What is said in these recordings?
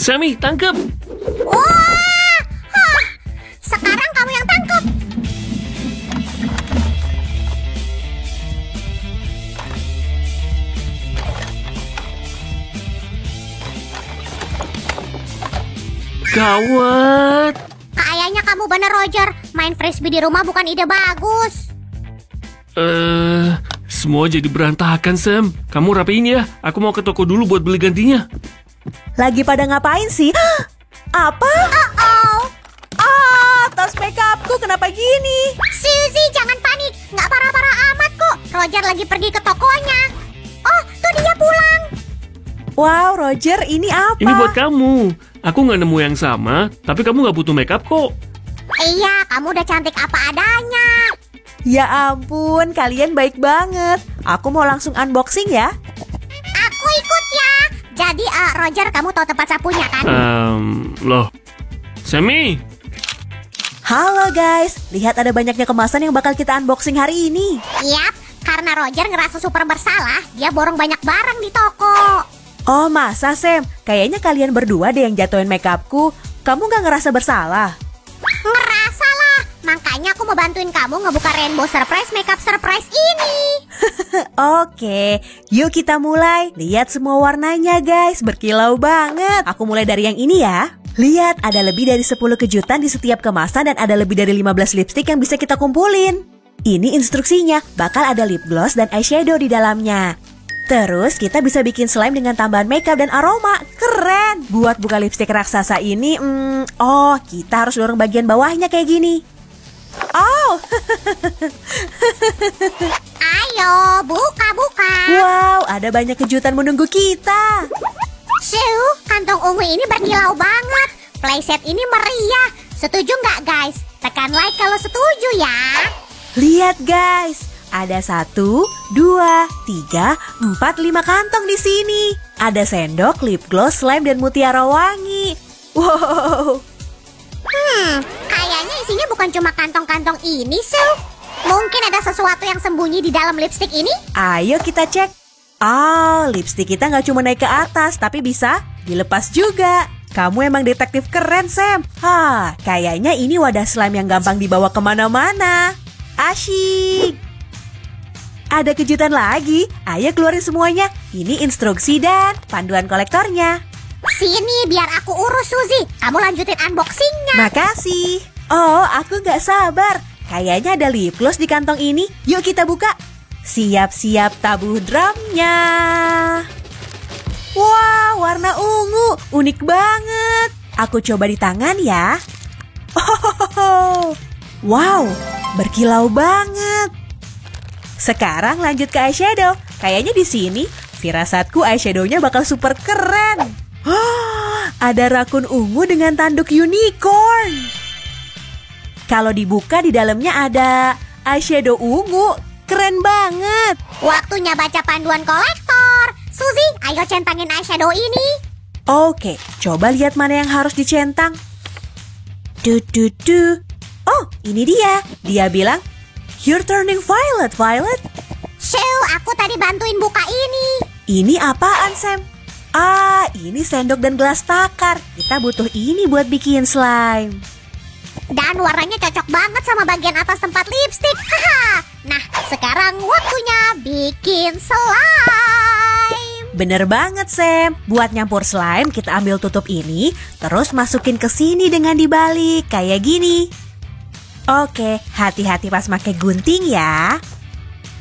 Sammy, tangkap! Wah! Hah. Sekarang kamu yang tangkap. Gawat! Kayaknya kamu bener, Roger. Main frisbee di rumah bukan ide bagus. Semua jadi berantakan, Sam. Kamu rapiin ya. Aku mau ke toko dulu buat beli gantinya. Lagi pada ngapain sih? Apa? Oh, Tas makeupku kenapa gini? Suzy, jangan panik. Nggak parah-parah amat kok. Roger lagi pergi ke tokonya. Oh, tuh dia pulang. Wow, Roger, ini apa? Ini buat kamu. Aku nggak nemu yang sama, tapi kamu nggak butuh makeup kok. Iya, kamu udah cantik apa adanya. Ya ampun, kalian baik banget. Aku mau langsung unboxing ya. Aku ikut ya. Jadi, Roger, kamu tahu tempat sapunya kan? Loh. Sammy! Halo guys, lihat ada banyaknya kemasan yang bakal kita unboxing hari ini. Yap, karena Roger ngerasa super bersalah, dia borong banyak barang di toko. Oh masa Sam? Kayaknya kalian berdua deh yang jatuhin makeupku. Kamu gak ngerasa bersalah? Ngerasa lah, makanya aku mau bantuin kamu ngebuka Rainbow Surprise Makeup Surprise ini. Oke, yuk kita mulai. Lihat semua warnanya guys, berkilau banget. Aku mulai dari yang ini ya. Lihat, ada lebih dari 10 kejutan di setiap kemasan dan ada lebih dari 15 lipstick yang bisa kita kumpulin. Ini instruksinya, bakal ada lip gloss dan eyeshadow di dalamnya. Terus kita bisa bikin slime dengan tambahan makeup dan aroma. Keren! Buat buka lipstick raksasa ini, kita harus dorong bagian bawahnya kayak gini. Oh! Ayo, buka-buka. Wow, ada banyak kejutan menunggu kita. Shoo, kantong ungu ini berkilau banget. Playset ini meriah. Setuju nggak guys? Tekan like kalau setuju ya. Lihat guys. Ada 1, 2, 3, 4, 5 kantong di sini. Ada sendok, lip gloss, slime, dan mutiara wangi. Wow. Kayaknya isinya bukan cuma kantong-kantong ini, Su. Mungkin ada sesuatu yang sembunyi di dalam lipstick ini. Ayo kita cek. Oh, lipstick kita nggak cuma naik ke atas, tapi bisa dilepas juga. Kamu emang detektif keren, Sam. Kayaknya ini wadah slime yang gampang dibawa kemana-mana. Asyik. Ada kejutan lagi. Ayo keluarin semuanya. Ini instruksi dan panduan kolektornya. Sini biar aku urus, Suzy. Kamu lanjutin unboxingnya. Makasih. Oh, aku nggak sabar. Kayaknya ada lip gloss di kantong ini. Yuk kita buka. Siap-siap tabuh drumnya. Wah, warna ungu. Unik banget. Aku coba di tangan ya. Wow, berkilau banget. Sekarang lanjut ke eyeshadow. Kayaknya di sini firasatku eyeshadownya bakal super keren. Ada rakun ungu dengan tanduk unicorn. Kalau dibuka di dalamnya ada eyeshadow ungu. Keren banget. Waktunya baca panduan kolektor. Suzy, ayo centangin eyeshadow ini. Oke, coba lihat mana yang harus dicentang. Oh, ini dia. Dia bilang, "You're turning violet, Violet." Shoo, aku tadi bantuin buka ini. Ini apaan, Sam? Ini sendok dan gelas takar. Kita butuh ini buat bikin slime. Dan warnanya cocok banget sama bagian atas tempat lipstick. Nah, sekarang waktunya bikin slime. Bener banget, Sam. Buat nyampur slime, kita ambil tutup ini, terus masukin ke sini dengan dibalik, kayak gini. Oke, hati-hati pas pakai gunting ya.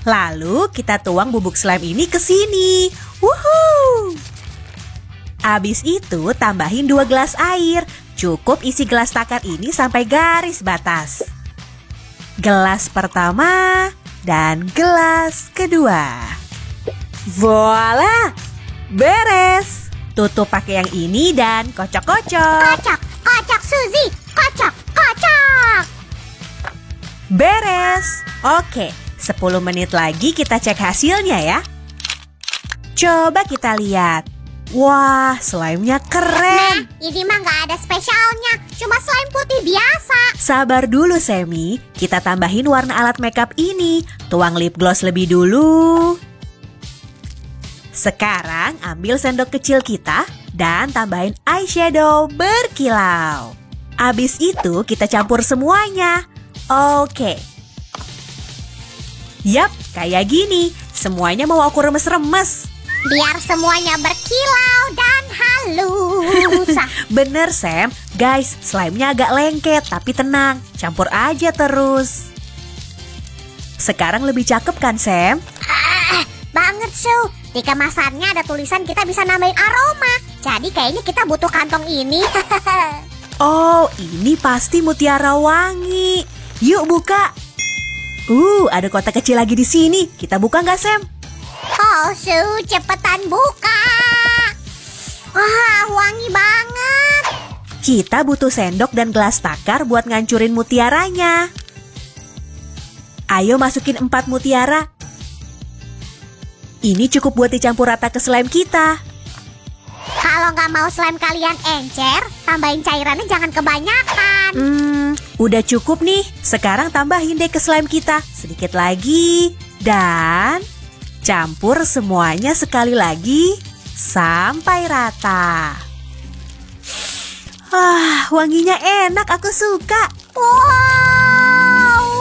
Lalu kita tuang bubuk slime ini ke sini. Wuhuu! Abis itu tambahin 2 gelas air. Cukup isi gelas takar ini sampai garis batas. Gelas pertama dan gelas kedua. Voila! Beres! Tutup pakai yang ini dan kocok-kocok. Kocok Suzy, kocok. Beres! Oke, 10 menit lagi kita cek hasilnya ya. Coba kita lihat. Wah, slime-nya keren. Nah, ini mah nggak ada spesialnya. Cuma slime putih biasa. Sabar dulu, Sammy. Kita tambahin warna alat makeup ini. Tuang lip gloss lebih dulu. Sekarang ambil sendok kecil kita dan tambahin eyeshadow berkilau. Abis itu kita campur semuanya. Oke. Yap, kayak gini. Semuanya mau aku remes-remes. Biar semuanya berkilau dan halus. Bener, Sam. Guys, slime-nya agak lengket, tapi tenang. Campur aja terus. Sekarang lebih cakep kan, Sam? Banget, Su. Di kemasannya ada tulisan kita bisa nambahin aroma. Jadi kayaknya kita butuh kantong ini. Oh, ini pasti mutiara wangi. Yuk buka. Ada kotak kecil lagi di sini. Kita buka nggak, Sam? Oh, Su, cepetan buka. Wah, wangi banget. Kita butuh sendok dan gelas takar buat ngancurin mutiaranya. Ayo masukin 4 mutiara. Ini cukup buat dicampur rata ke slime kita. Kalau nggak mau slime kalian encer, tambahin cairannya jangan kebanyakan. Udah cukup nih. Sekarang tambahin deh ke slime kita. Sedikit lagi. Dan campur semuanya sekali lagi sampai rata. Wanginya enak, aku suka. Wow.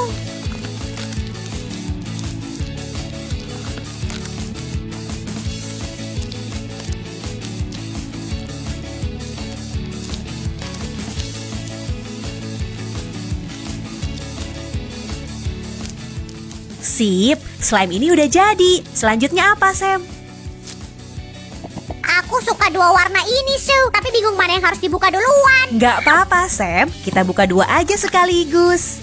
Sip, slime ini udah jadi. Selanjutnya apa, Sam? Aku suka 2 warna ini, Su. Tapi bingung mana yang harus dibuka duluan. Nggak apa-apa, Sam. Kita buka 2 aja sekaligus.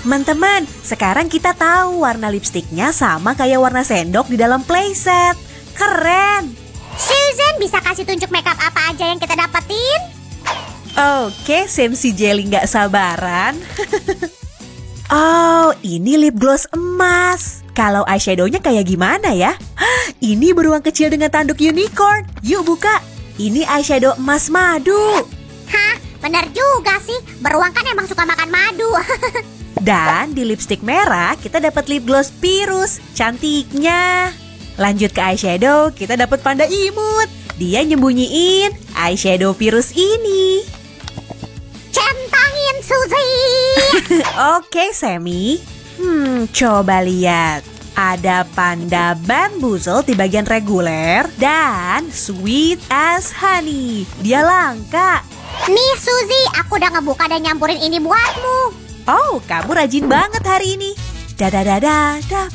Teman-teman, sekarang kita tahu warna lipstiknya sama kayak warna sendok di dalam playset. Keren! Susan, bisa kasih tunjuk makeup apa aja yang kita dapetin? Oke, Sam si Jelly nggak sabaran. Oh, ini lip gloss emas. Kalau eyeshadownya kayak gimana ya? Ini beruang kecil dengan tanduk unicorn. Yuk buka. Ini eyeshadow emas madu. Hah, benar juga sih. Beruang kan emang suka makan madu. Dan di lipstick merah kita dapat lip gloss Pirus. Cantiknya. Lanjut ke eyeshadow, kita dapat panda imut. Dia nyembunyiin eyeshadow Pirus ini. Centangin, Suzy. Oke, Sammy. Coba lihat. Ada panda bamboozle di bagian reguler dan sweet as honey. Dia langka. Nih, Suzy, aku udah ngebuka dan nyampurin ini buatmu. Oh, kamu rajin banget hari ini. Da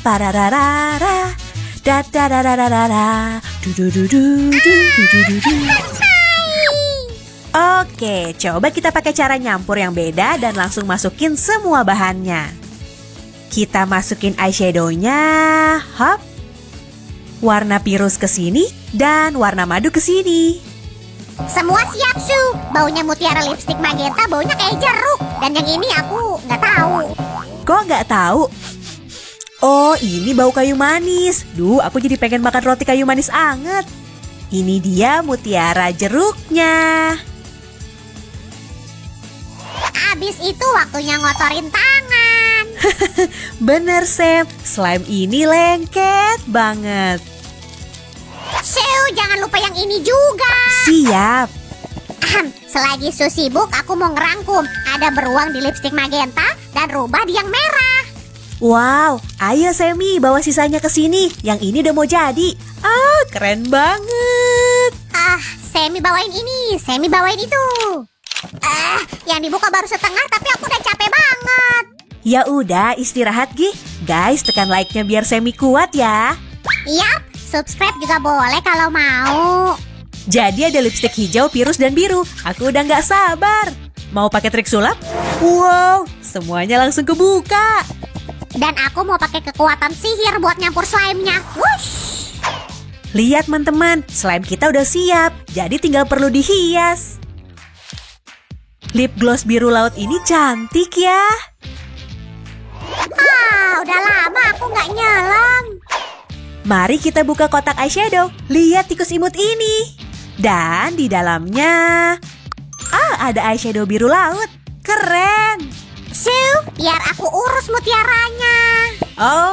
parararara. Da du du du du du du du du. Oke, coba kita pakai cara nyampur yang beda dan langsung masukin semua bahannya. Kita masukin eyeshadownya, hop. Warna Pirus ke sini dan warna madu ke sini. Semua siap, Su. Baunya mutiara lipstick magenta, baunya kayak jeruk. Dan yang ini aku nggak tahu. Kok nggak tahu? Oh, ini bau kayu manis. Duh, aku jadi pengen makan roti kayu manis anget. Ini dia mutiara jeruknya. Abis itu waktunya ngotorin tangan. Bener, Sam. Slime ini lengket banget. Su, jangan lupa yang ini juga. Siap. Selagi Su sibuk, aku mau ngerangkum. Ada beruang di lipstick magenta dan rubah di yang merah. Wow, ayo Sammy bawa sisanya ke sini. Yang ini udah mau jadi. Keren banget. Sammy bawain ini, Sammy bawain itu. Yang dibuka baru setengah tapi aku udah capek banget. Ya udah, istirahat Gi. Guys, tekan like-nya biar Sammy kuat ya. Yap, subscribe juga boleh kalau mau. Jadi ada lipstick hijau, Pirus, dan biru. Aku udah nggak sabar. Mau pakai trik sulap? Wow, semuanya langsung kebuka. Dan aku mau pakai kekuatan sihir buat nyampur slime-nya. Wush! Lihat teman-teman, slime kita udah siap. Jadi tinggal perlu dihias. Lip gloss biru laut ini cantik ya. Udah lama aku nggak nyelam. Mari kita buka kotak eyeshadow. Lihat tikus imut ini. Dan di dalamnya ada eyeshadow biru laut. Keren. Su, Shoo, biar aku urus mutiaranya.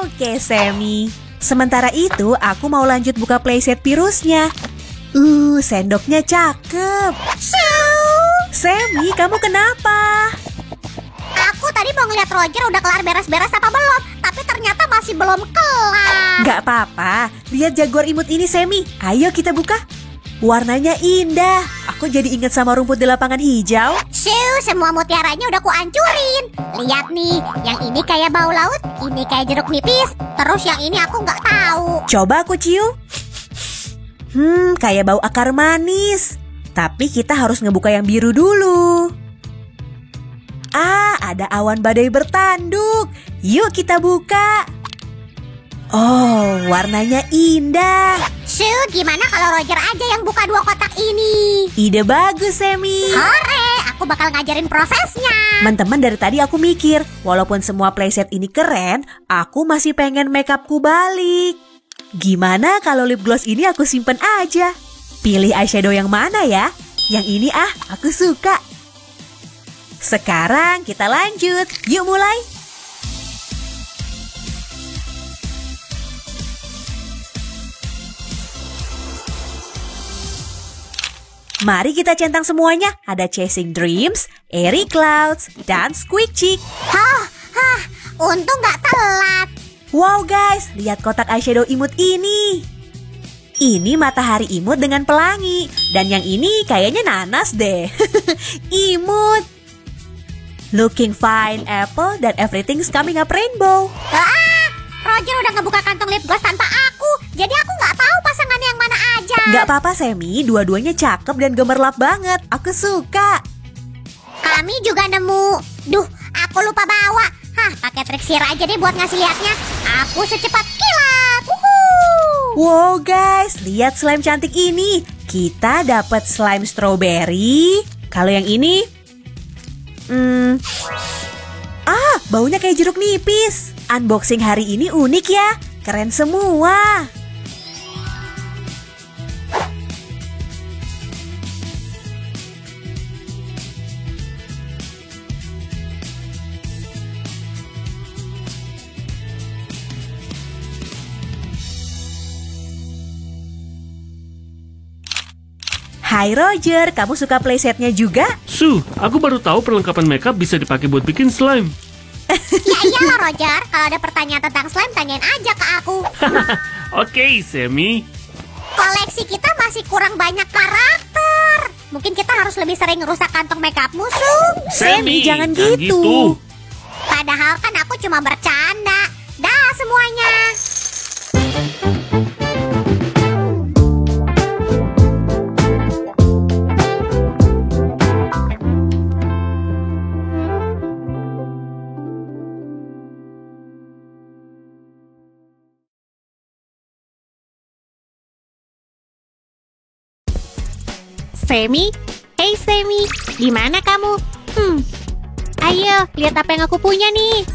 Oke, Sammy. Sementara itu, aku mau lanjut buka playset virusnya. Sendoknya cakep. Shoo, Sammy, kamu kenapa? aku tadi mau ngeliat Roger udah kelar beres-beres apa belum, tapi ternyata masih belum kelar. Gak apa-apa. Lihat jaguar imut ini, Sammy. Ayo kita buka. Warnanya indah. Aku jadi ingat sama rumput di lapangan hijau. Shoo, semua mutiaranya udah kuhancurin. Lihat nih, yang ini kayak bau laut, ini kayak jeruk nipis, terus yang ini aku nggak tahu. Coba aku cium. Kayak bau akar manis. Tapi kita harus ngebuka yang biru dulu. Ada awan badai bertanduk. Yuk kita buka. Oh, warnanya indah. Shoo, gimana kalau Roger aja yang buka 2 kotak ini? Ide bagus, Sammy. Hore, aku bakal ngajarin prosesnya. Teman-teman, dari tadi aku mikir, walaupun semua playset ini keren, aku masih pengen makeupku balik. Gimana kalau lip gloss ini aku simpen aja? Pilih eyeshadow yang mana ya? Yang ini aku suka. Sekarang kita lanjut. Yuk mulai. Mari kita centang semuanya. Ada Chasing Dreams, Airy Clouds, dan Squeak Chick. Untung nggak telat. Wow guys, lihat kotak eyeshadow imut ini. Ini matahari imut dengan pelangi. Dan yang ini kayaknya nanas deh. Imut. Looking fine apple dan everything's coming up rainbow. Roger udah ngebuka kantong lip gloss tanpa aku. Jadi aku nggak tahu pasangan yang mana aja. Gak apa-apa, Sammy, dua-duanya cakep dan gemerlap banget. Aku suka. Kami juga nemu. Duh, aku lupa bawa. Pakai trik sihir aja deh buat ngasih lihatnya. Aku secepat kilat. Wow guys, lihat slime cantik ini. Kita dapat slime strawberry. Kalau yang ini, baunya kayak jeruk nipis. Unboxing hari ini unik ya. Keren semua. Hai Roger, kamu suka playsetnya juga? Su, aku baru tahu perlengkapan makeup bisa dipakai buat bikin slime. Ya iyalah Roger, kalau ada pertanyaan tentang slime tanyain aja ke aku. Oke, Sammy. Koleksi kita masih kurang banyak karakter. Mungkin kita harus lebih sering ngerusak kantong makeup musuh. Sammy, jangan gitu. Padahal kan aku cuma bercanda. Dah semuanya. Sammy? Hey Sammy, di mana kamu? Ayo, lihat apa yang aku punya nih.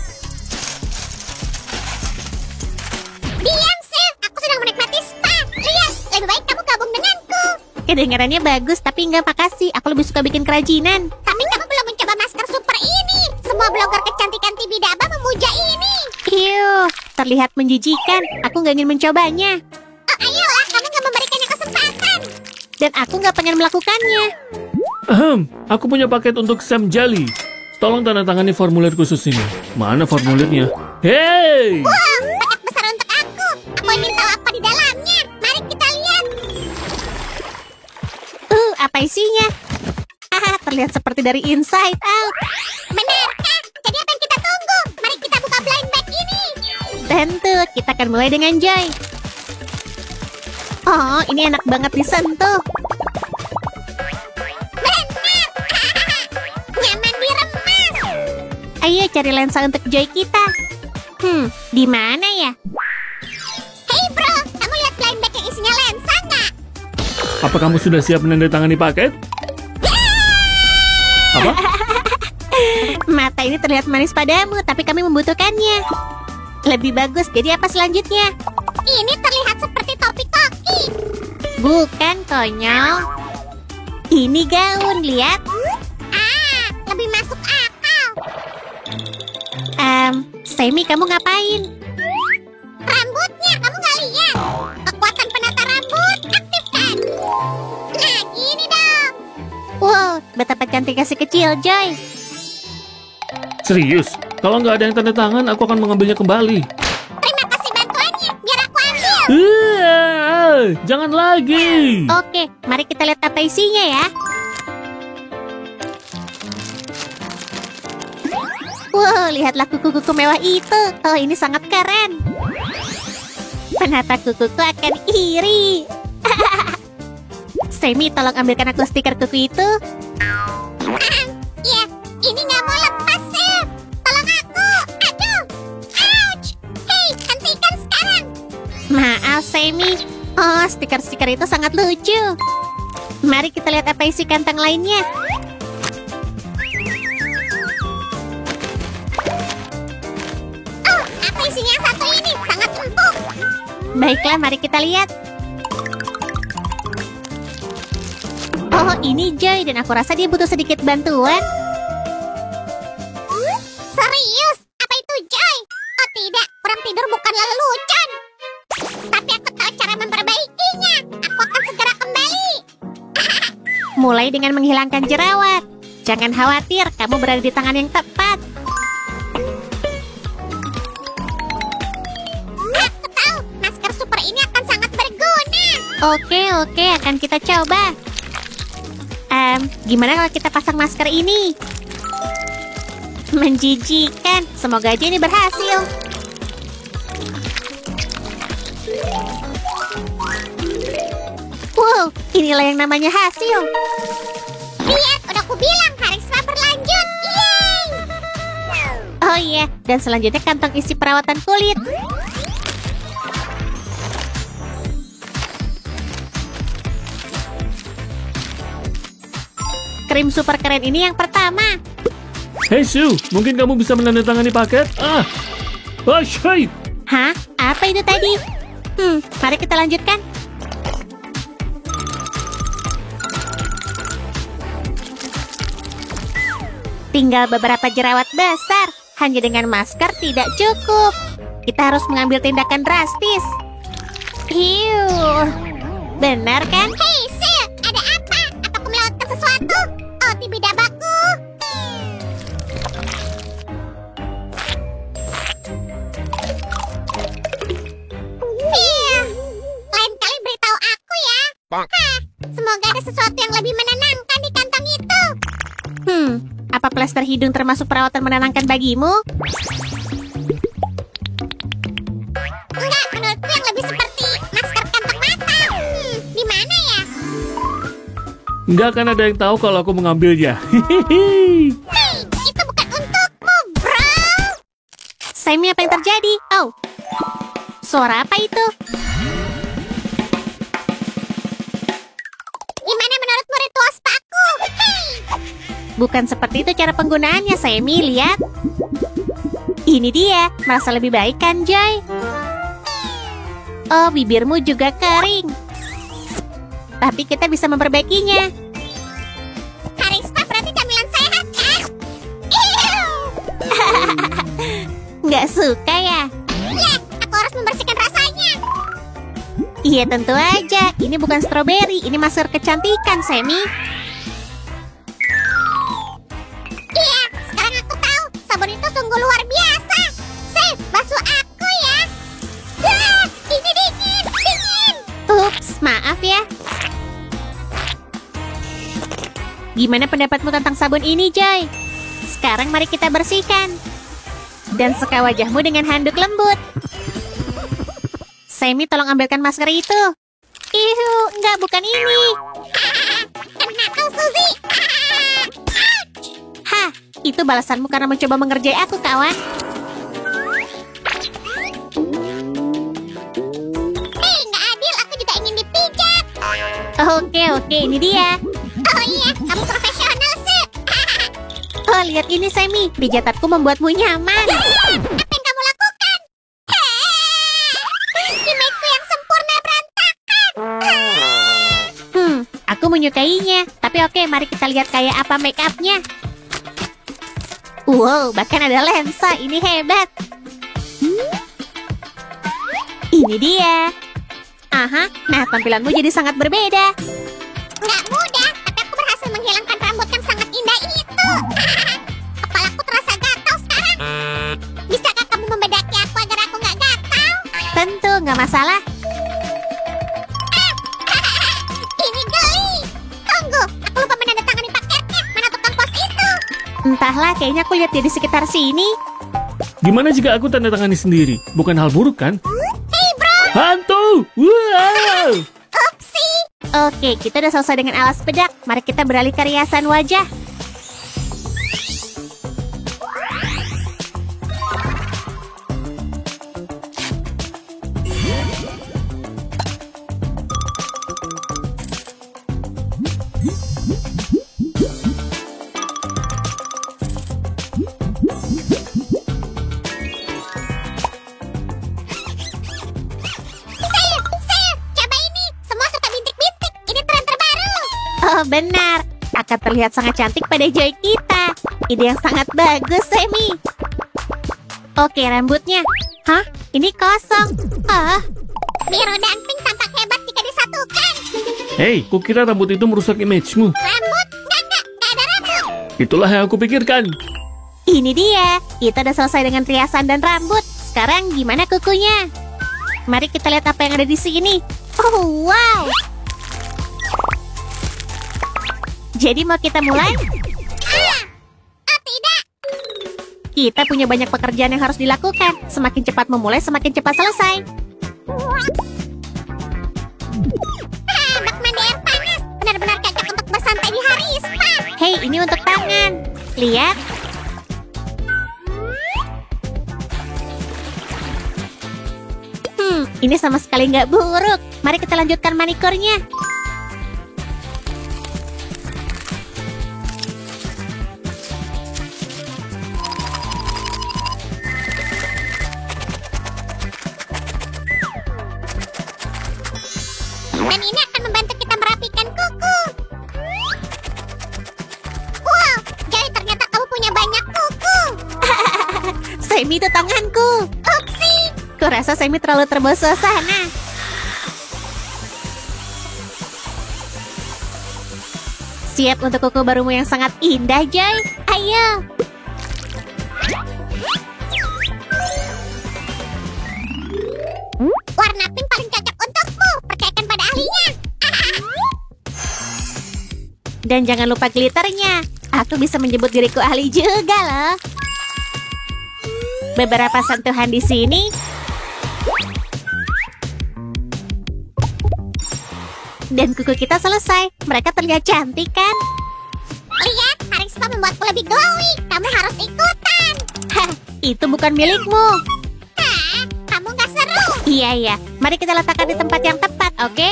Diam, Sam. Aku sedang menikmati spa. Lihat, lebih baik kamu gabung denganku. Kedengarannya bagus, tapi nggak makasih. Aku lebih suka bikin kerajinan. Tapi kamu belum mencoba masker super ini. Semua blogger kecantikan Tibidaba memuja ini. Terlihat menjijikan. Aku nggak ingin mencobanya. Oh, ayolah, kamu nggak memberikannya kesempatan. Dan aku nggak pengen melakukannya. Aku punya paket untuk Sam Jali. Tolong tanda tangani formulir khusus ini. Mana formulirnya? Hey! Wow, paket besar untuk aku. Aku ingin tahu apa di dalamnya. Mari kita lihat. Apa isinya? Terlihat seperti dari Inside Out. Benarkah? Jadi apa yang kita tunggu? Mari kita buka blind bag ini. Tentu, kita akan mulai dengan Joy. Oh, ini enak banget disentuh. Benar. Nyaman diremas. Ayo cari lensa untuk Joy kita. Di mana ya? Hey bro, kamu lihat blind bag yang isinya lensa nggak? Apa kamu sudah siap menandatangani paket? Apa? Mata ini terlihat manis padamu, tapi kami membutuhkannya. Lebih bagus, jadi apa selanjutnya? Ini terlihat seperti topi koki. Bukan, konyol. Ini gaun, lihat. Lebih masuk akal. Sammy, kamu ngapain? Rambutnya, kamu nggak lihat? Kekuatan penata rambut, aktifkan. Nah, gini dong. Wow, betapa cantiknya si kecil, Joy. Serius? Kalau nggak ada yang tanda tangan, aku akan mengambilnya kembali. Terima kasih bantuannya, biar aku ambil. Jangan lagi. Oke, mari kita lihat apa isinya ya. Wow, lihatlah kuku-kuku mewah itu. Oh, ini sangat keren. Penata kukuku akan iri. Sammy, tolong ambilkan aku stiker kuku itu. Ya, ini nggak mau lepas, Sam. Tolong aku. Aduh. Ouch. Hei, hentikan sekarang. Maaf, Sammy. Oh, stiker-stiker itu sangat lucu. Mari kita lihat apa isi kantong lainnya. Oh, apa isinya yang satu ini? Sangat empuk. Baiklah, mari kita lihat. Oh, ini Joy, dan aku rasa dia butuh sedikit bantuan. Serius? Apa itu, Joy? Oh tidak, kurang tidur bukanlah lelucon. Tapi aku tahu cara memperbaikinya. Aku akan segera kembali. Mulai dengan menghilangkan jerawat. Jangan khawatir, kamu berada di tangan yang tepat. Aku tahu, masker super ini akan sangat berguna. Oke, akan kita coba. Gimana kalau kita pasang masker ini? Menjijikan. Semoga aja ini berhasil. Wow, inilah yang namanya hasil. Lihat, udah aku bilang, karisma berlanjut. Yeay! Oh iya, dan selanjutnya kantong isi perawatan kulit. Krim super keren ini yang pertama. Hei Sue, mungkin kamu bisa menandatangani paket? Oh, Shay! Hah? Apa itu tadi? Mari kita lanjutkan. Tinggal beberapa jerawat besar. Hanya dengan masker tidak cukup. Kita harus mengambil tindakan drastis. Benar kan? Hei, Sue, ada apa? Apa aku melewatkan sesuatu? Oh, Tibidabaku. Lain kali beritahu aku ya. Semoga ada sesuatu yang lebih menenangkan di kantong itu. Apa plester hidung termasuk perawatan menenangkan bagimu? Enggak, menurutku yang lebih seperti masker kantong mata. Di mana ya? Nggak akan ada yang tahu kalau aku mengambilnya. Hihihi. Hei, itu bukan untukmu, bro. Sammy, apa yang terjadi? Oh, suara apa itu? Gimana menurutmu ritual spaku? Hei, Bukan seperti itu cara penggunaannya, Sammy. Lihat. Ini dia. Merasa lebih baik kan, Joy? Oh, bibirmu juga kering. Tapi kita bisa memperbaikinya. karisma berarti camilan sehat kan? Ew. Nggak suka ya? Ya, aku harus membersihkan rasanya. Iya, tentu aja. Ini bukan stroberi. Ini masker kecantikan, Sammy. Iya, sekarang aku tahu. Sabun itu sungguh luar biasa. Sip, basuh aku ya. Ini dingin, dingin. Ups, maaf ya. Gimana pendapatmu tentang sabun ini, Joy? Sekarang mari kita bersihkan. Dan seka wajahmu dengan handuk lembut. Sammy, tolong ambilkan masker itu. Enggak, bukan ini. Kena kau, Suzy. Hah, itu balasanmu karena mencoba mengerjai aku, kawan. Hei, nggak adil. Aku juga ingin dipijat. Oke, ini dia. Oh iya, kamu profesional sih. Oh, lihat ini, Sammy. Pijatanku membuatmu nyaman. Apa yang kamu lakukan? Imageku yang sempurna berantakan. Aku menyukainya. Tapi oke, mari kita lihat kayak apa make up-nya. Wow, bahkan ada lensa. Ini hebat. Ini dia. Aha, nah tampilanmu jadi sangat berbeda. Nggak mudah, tapi aku berhasil menghilangkan rambut yang sangat indah itu. Kepalaku terasa gatal sekarang. Bisakah kamu membedaki aku agar aku nggak gatal? Tentu, nggak masalah. Ini geli. Tunggu, aku lupa menandatangani paketnya. Mana tukang pos itu? Entahlah, kayaknya aku lihat dia di sekitar sini. Gimana jika aku tanda tangani sendiri? Bukan hal buruk kan? Hei bro, Hantu! Wow! upsi. Oke, kita udah selesai dengan alas bedak. Mari kita beralih ke riasan wajah. Sayur, coba ini. Semua suka bintik-bintik. Ini tren terbaru. Oh, benar. Akan terlihat sangat cantik pada Joy kita. Ide yang sangat bagus, Semi. Oke, rambutnya. Hah? Ini kosong. Ah, Biru dan pink tampak hebat jika disatukan. Hei, kukira rambut itu merusak image-mu. Rambut? Nggak ada rambut. Itulah yang aku pikirkan. ini dia. Kita udah selesai dengan riasan dan rambut. Sekarang gimana kukunya? Mari kita lihat apa yang ada di sini. Oh, wow. Jadi mau kita mulai? Oh tidak. Kita punya banyak pekerjaan yang harus dilakukan. Semakin cepat memulai, semakin cepat selesai. Bak mandi air panas. Benar-benar cocok untuk bersantai di hari spa. Hei, ini untuk tangan. Lihat. Ini sama sekali nggak buruk. Mari kita lanjutkan manikurnya. Dan ini akan membantu kita merapikan kuku. Wow, jadi ternyata kamu punya banyak kuku. Semi itu tanganku. Upsi. Kurasa Semi terlalu terbawa suasana. Siap untuk kuku barumu yang sangat indah, Joy? Ayo. Warna pink paling cocok untukmu. Percayakan pada ahlinya. Dan jangan lupa glitternya. Aku bisa menyebut diriku ahli juga loh. Beberapa sentuhan di sini. Dan kuku kita selesai. Mereka terlihat cantik kan? Lihat, hari spa membuatku lebih glowy. Kamu harus ikutan. Hah, itu bukan milikmu. Hah, kamu nggak seru. Iya. Mari kita letakkan di tempat yang tepat, oke?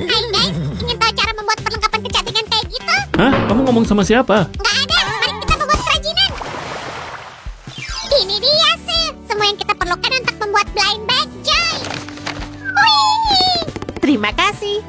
Hai guys, ingin tahu cara membuat perlengkapan kecantikan kayak gitu? Hah? Kamu ngomong sama siapa? Nggak ada, mari kita membuat kerajinan. Ini dia sih, semua yang kita perlukan untuk membuat blind bag, Joy. Wih. Terima kasih.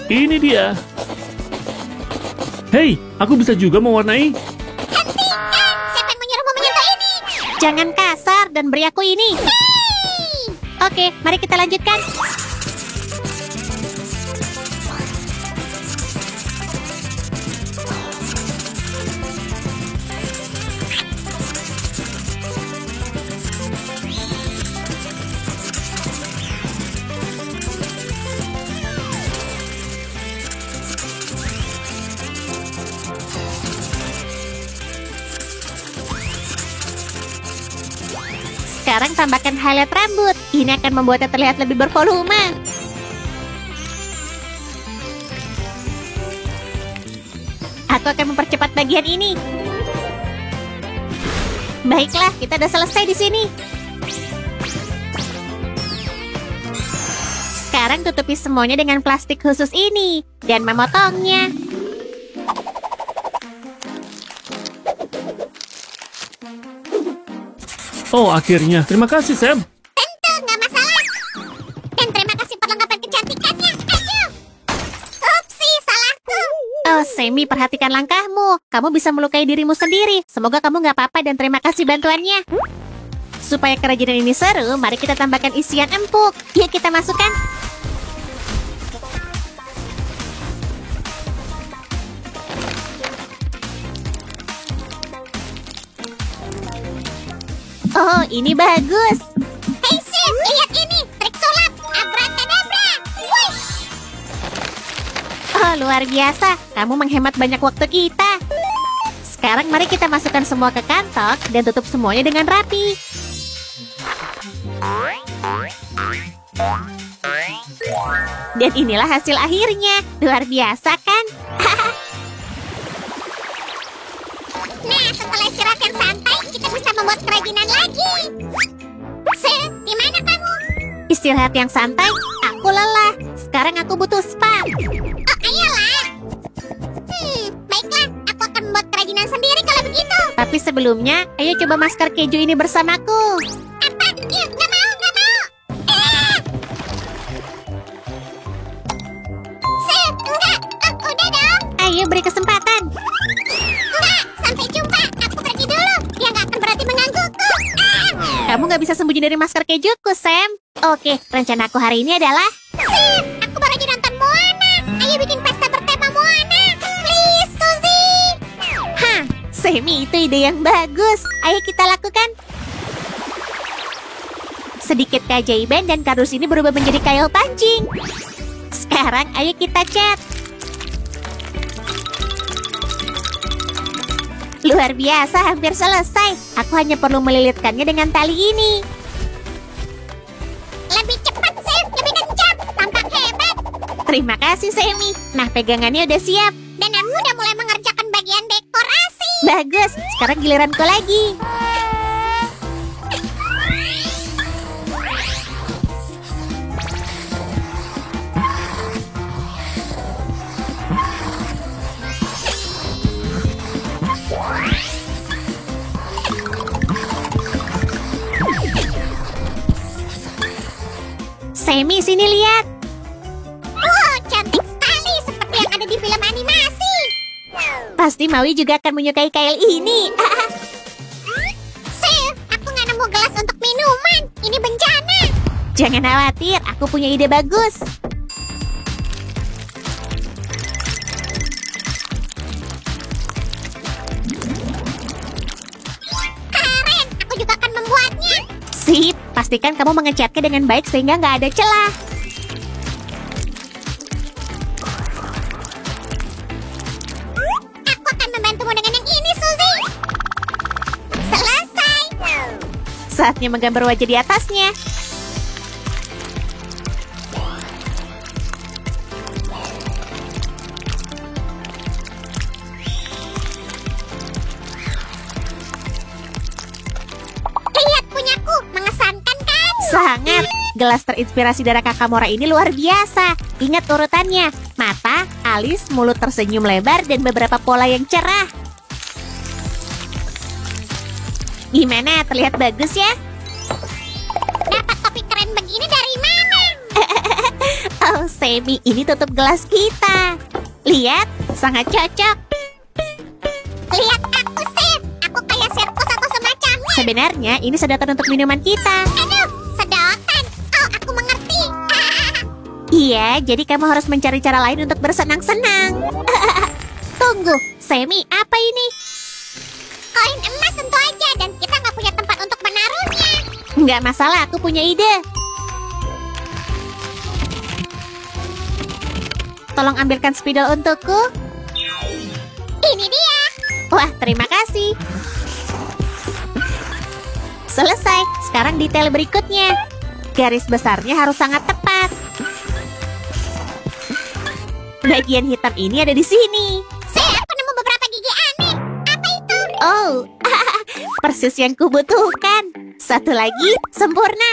Ini dia. Hei, aku bisa juga mewarnai. Hentikan, siapa yang menyuruhmu menyentuh ini? Jangan kasar dan beri aku ini. Hei. Oke, mari kita lanjutkan. Sekarang tambahkan highlight rambut. Ini akan membuatnya terlihat lebih bervolume. Aku akan mempercepat bagian ini. Baiklah, kita udah selesai di sini. Sekarang tutupi semuanya dengan plastik khusus ini dan memotongnya. Oh, akhirnya. Terima kasih, Sam. Tentu, nggak masalah. Dan terima kasih perlengkapan kecantikannya. Ayo. Upsi, salahku. Oh, Sammy, perhatikan langkahmu. Kamu bisa melukai dirimu sendiri. Semoga kamu nggak apa-apa dan terima kasih bantuannya. Supaya kerajinan ini seru, mari kita tambahkan isian empuk. Yuk kita masukkan. Oh, ini bagus. Hei, Sim, lihat ini. Trik sulap. Abrakadabra. Wush. Oh, luar biasa. Kamu menghemat banyak waktu kita. Sekarang mari kita masukkan semua ke kantong dan tutup semuanya dengan rapi. Dan inilah hasil akhirnya. Luar biasa kan? Nah, setelah istirahat yang santai, kita bisa membuat kerajinan lagi. Sim, di mana kamu? Istirahat yang santai, aku lelah. Sekarang aku butuh spa. Oh, ayolah. Baiklah, aku akan membuat kerajinan sendiri kalau begitu. Tapi sebelumnya, ayo coba masker keju ini bersamaku. Apa? Yuk, nggak mau, nggak mau. Sim, enggak. Oh, udah dong. Ayo beri kesempatan. Enggak, sampai jumpa. Aku pergi dulu. Dia nggak akan berarti menggangguku. Kamu nggak bisa sembunyi dari masker kejuku, Sam. Oke, rencana aku hari ini adalah... Sim, aku baru aja nonton Moana. Ayo bikin pesta bertema Moana. Please, Suzy. Hah, Sammy, itu ide yang bagus. Ayo kita lakukan. Sedikit keajaiban dan kardus ini berubah menjadi kail pancing. Sekarang ayo kita cat. Luar biasa, hampir selesai. Aku hanya perlu melilitkannya dengan tali ini. Lebih cepat, Sim. Lebih kencang. Tampak hebat. Terima kasih, Sammy. Nah, pegangannya udah siap. Dan aku udah mulai mengerjakan bagian dekorasi. Bagus, sekarang giliranku lagi. Sammy, sini lihat. Wow, cantik sekali. Seperti yang ada di film animasi. Pasti Maui juga akan menyukai kail ini. Sim, aku nggak nemu gelas untuk minuman. Ini bencana. Jangan khawatir, aku punya ide bagus. Keren, aku juga akan membuatnya. Sip, pastikan kamu mengecatnya dengan baik sehingga nggak ada celah. Aku akan membantumu dengan yang ini, Suzy. Selesai. Saatnya menggambar wajah di atasnya. Lihat punyaku, mengesankan kan? Sangat. Gelas terinspirasi darah Kakamora ini luar biasa. Ingat urutannya. Mata, alis, mulut tersenyum lebar, dan beberapa pola yang cerah. Gimana? Terlihat bagus ya? Dapat topi keren begini dari mana? Oh, Sammy, ini tutup gelas kita. Lihat, sangat cocok. Lihat aku, Sim. Aku kayak sirkus atau semacamnya. Sebenarnya, ini sedotan untuk minuman kita. Aduh, sedotan. Oh, aku mengerti. Iya, jadi kamu harus mencari cara lain untuk bersenang-senang. Tunggu, Sammy, apa ini? Koin emas tentu aja, dan kita nggak punya tempat untuk menaruhnya. Nggak masalah, aku punya ide. Tolong ambilkan spidol untukku. Ini dia. Wah, terima kasih. Selesai, sekarang detail berikutnya. Garis besarnya harus sangat tepat. Bagian hitam ini ada di sini. Saya aku nemu beberapa Oh, persis yang kubutuhkan. Satu lagi, sempurna.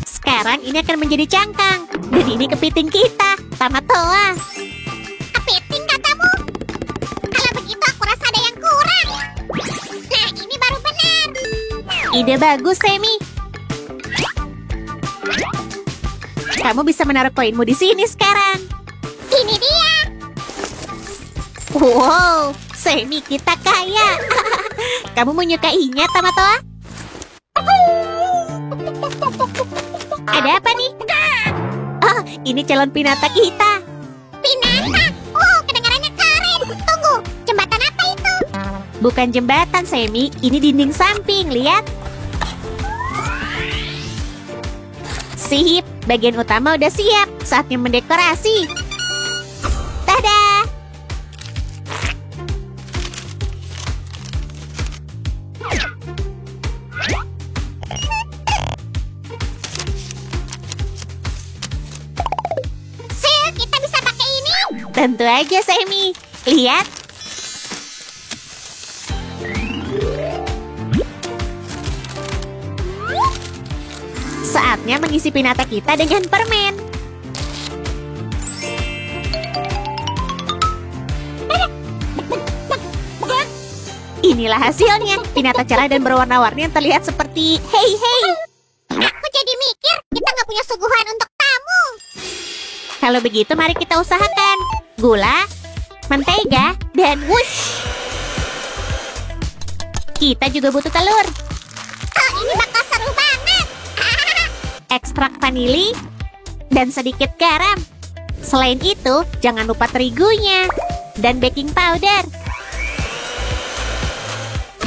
Sekarang ini akan menjadi cangkang. Dan ini kepiting kita, Tamatoa. Kepiting katamu? Kalau begitu aku rasa ada yang kurang. Nah, ini baru benar. Ide bagus, Semi. Kamu bisa menaruh koinmu di sini sekarang. Ini dia. Wow, Semi kita kaya. Kamu menyukainya, Tamatoa? Ada apa nih? Oh, ini calon pinata kita. Pinata. Oh, kedengarannya keren. Tunggu, jembatan apa itu? Bukan jembatan, Semi. Ini dinding samping, lihat. Sip, bagian utama udah siap. Saatnya mendekorasi. Tada! Sil, kita bisa pakai ini? Tentu aja, Semi. Lihat. Saatnya mengisi pinata kita dengan permen. Inilah hasilnya. Pinata cerah dan berwarna-warni yang terlihat seperti hey hey. Aku jadi mikir, kita nggak punya suguhan untuk tamu. Kalau begitu mari kita usahakan. Gula, mentega, dan wush. Kita juga butuh telur, Oh, ini bakal seru banget. ekstrak vanili, dan sedikit garam. Selain itu, jangan lupa terigunya dan baking powder.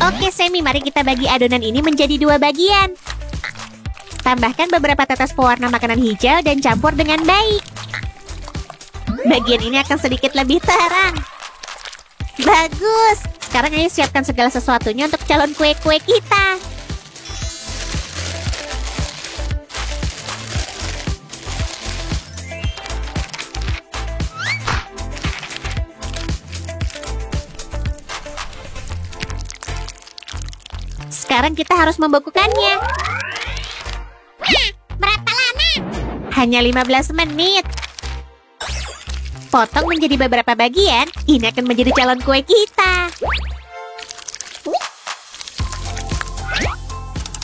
Oke, Semi, mari kita bagi adonan ini menjadi 2 bagian. Tambahkan beberapa tetes pewarna makanan hijau dan campur dengan baik. Bagian ini akan sedikit lebih terang. Bagus. Sekarang ayo siapkan segala sesuatunya untuk calon kue-kue kita. Sekarang kita harus membekukannya. Nah, berapa lama? Hanya 15 menit. Potong menjadi beberapa bagian, ini akan menjadi calon kue kita.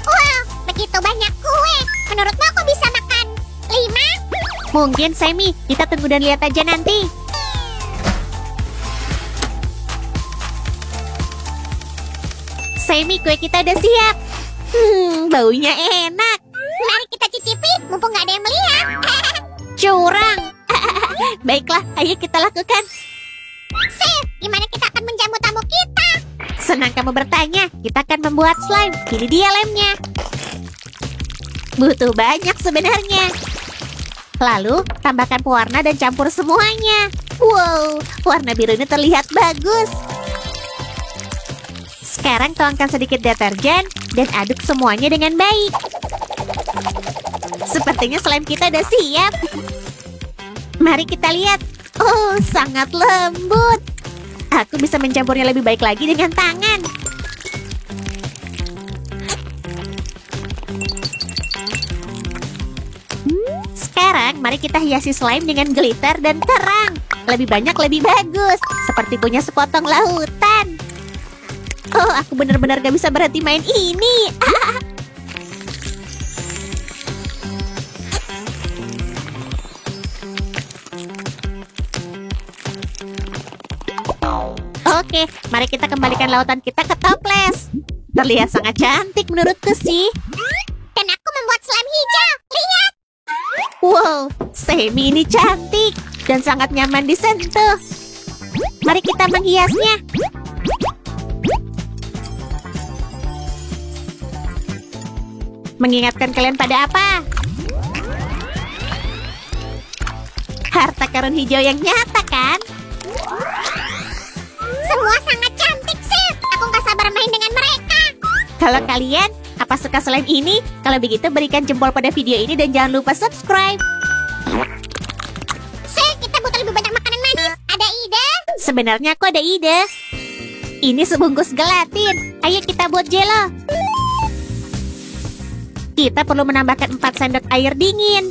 Wow, begitu banyak kue. Menurutmu aku bisa makan 5? Mungkin, Semi, kita tunggu dan lihat aja nanti. Semi, kue kita udah siap. Baunya enak. Mari kita cicipi, mumpung nggak ada yang melihat. Curang. Baiklah, ayo kita lakukan. Sil, gimana kita akan menjamu tamu kita? Senang kamu bertanya, kita akan membuat slime. Ini dia lemnya. Butuh banyak sebenarnya. Lalu, tambahkan pewarna dan campur semuanya. Wow, warna biru ini terlihat bagus. Sekarang tuangkan sedikit deterjen dan aduk semuanya dengan baik. Sepertinya slime kita udah siap. Mari kita lihat. Oh, sangat lembut. Aku bisa mencampurnya lebih baik lagi dengan tangan. Sekarang, mari kita hiasi slime dengan glitter dan terang. Lebih banyak, lebih bagus. Seperti punya sepotong lautan. Oh, aku benar-benar gak bisa berhenti main ini. Oke, mari kita kembalikan lautan kita ke toples. Terlihat sangat cantik menurutku sih. Dan aku membuat slime hijau. Lihat. Wow, Semi ini cantik dan sangat nyaman disentuh. Mari kita menghiasnya. Mengingatkan kalian pada apa? Harta karun hijau yang nyata, kan? Semua sangat cantik, Sil. Aku nggak sabar main dengan mereka. Kalau kalian, apa suka slime ini? Kalau begitu, berikan jempol pada video ini dan jangan lupa subscribe. Sil, kita butuh lebih banyak makanan manis. Sebenarnya aku ada ide. Ini sebungkus gelatin. Ayo kita buat jelo. Kita perlu menambahkan 4 sendok air dingin.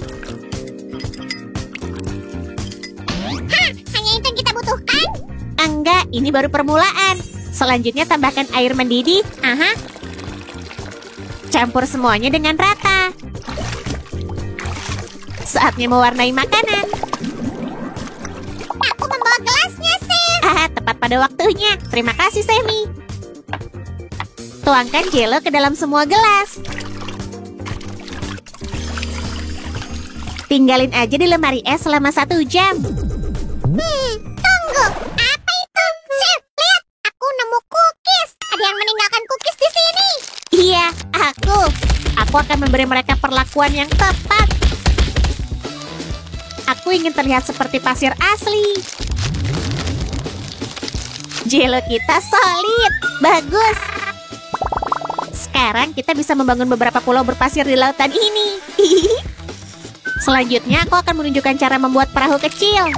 Hah, hanya itu yang kita butuhkan? Enggak, ini baru permulaan. Selanjutnya tambahkan air mendidih. Aha. Campur semuanya dengan rata. Saatnya mewarnai makanan. Aku membawa gelasnya, Sam. Tepat pada waktunya. Terima kasih, Sammy. Tuangkan jelo ke dalam semua gelas. Tinggalin aja di lemari es selama 1 jam. Tunggu. Apa itu? Sam, lihat. Aku nemu cookies. Ada yang meninggalkan cookies di sini. Iya, aku. Aku akan memberi mereka perlakuan yang tepat. Aku ingin terlihat seperti pasir asli. Jelo kita solid. Bagus. Sekarang kita bisa membangun beberapa pulau berpasir di lautan ini. Selanjutnya aku akan menunjukkan cara membuat perahu kecil.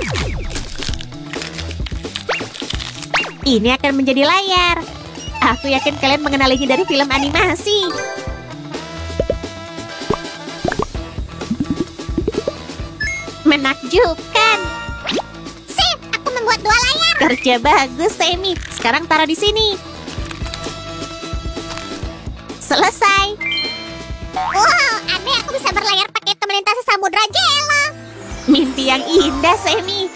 Ini akan menjadi layar. Aku yakin kalian mengenalinya dari film animasi. Menakjubkan. Sam, aku membuat 2 layar. Kerja bagus, Sammy. Sekarang taruh di sini. Selesai. Wow, aneh aku bisa berlayar pakai itu melintasi samudra jelo. Mimpi yang indah, Sammy.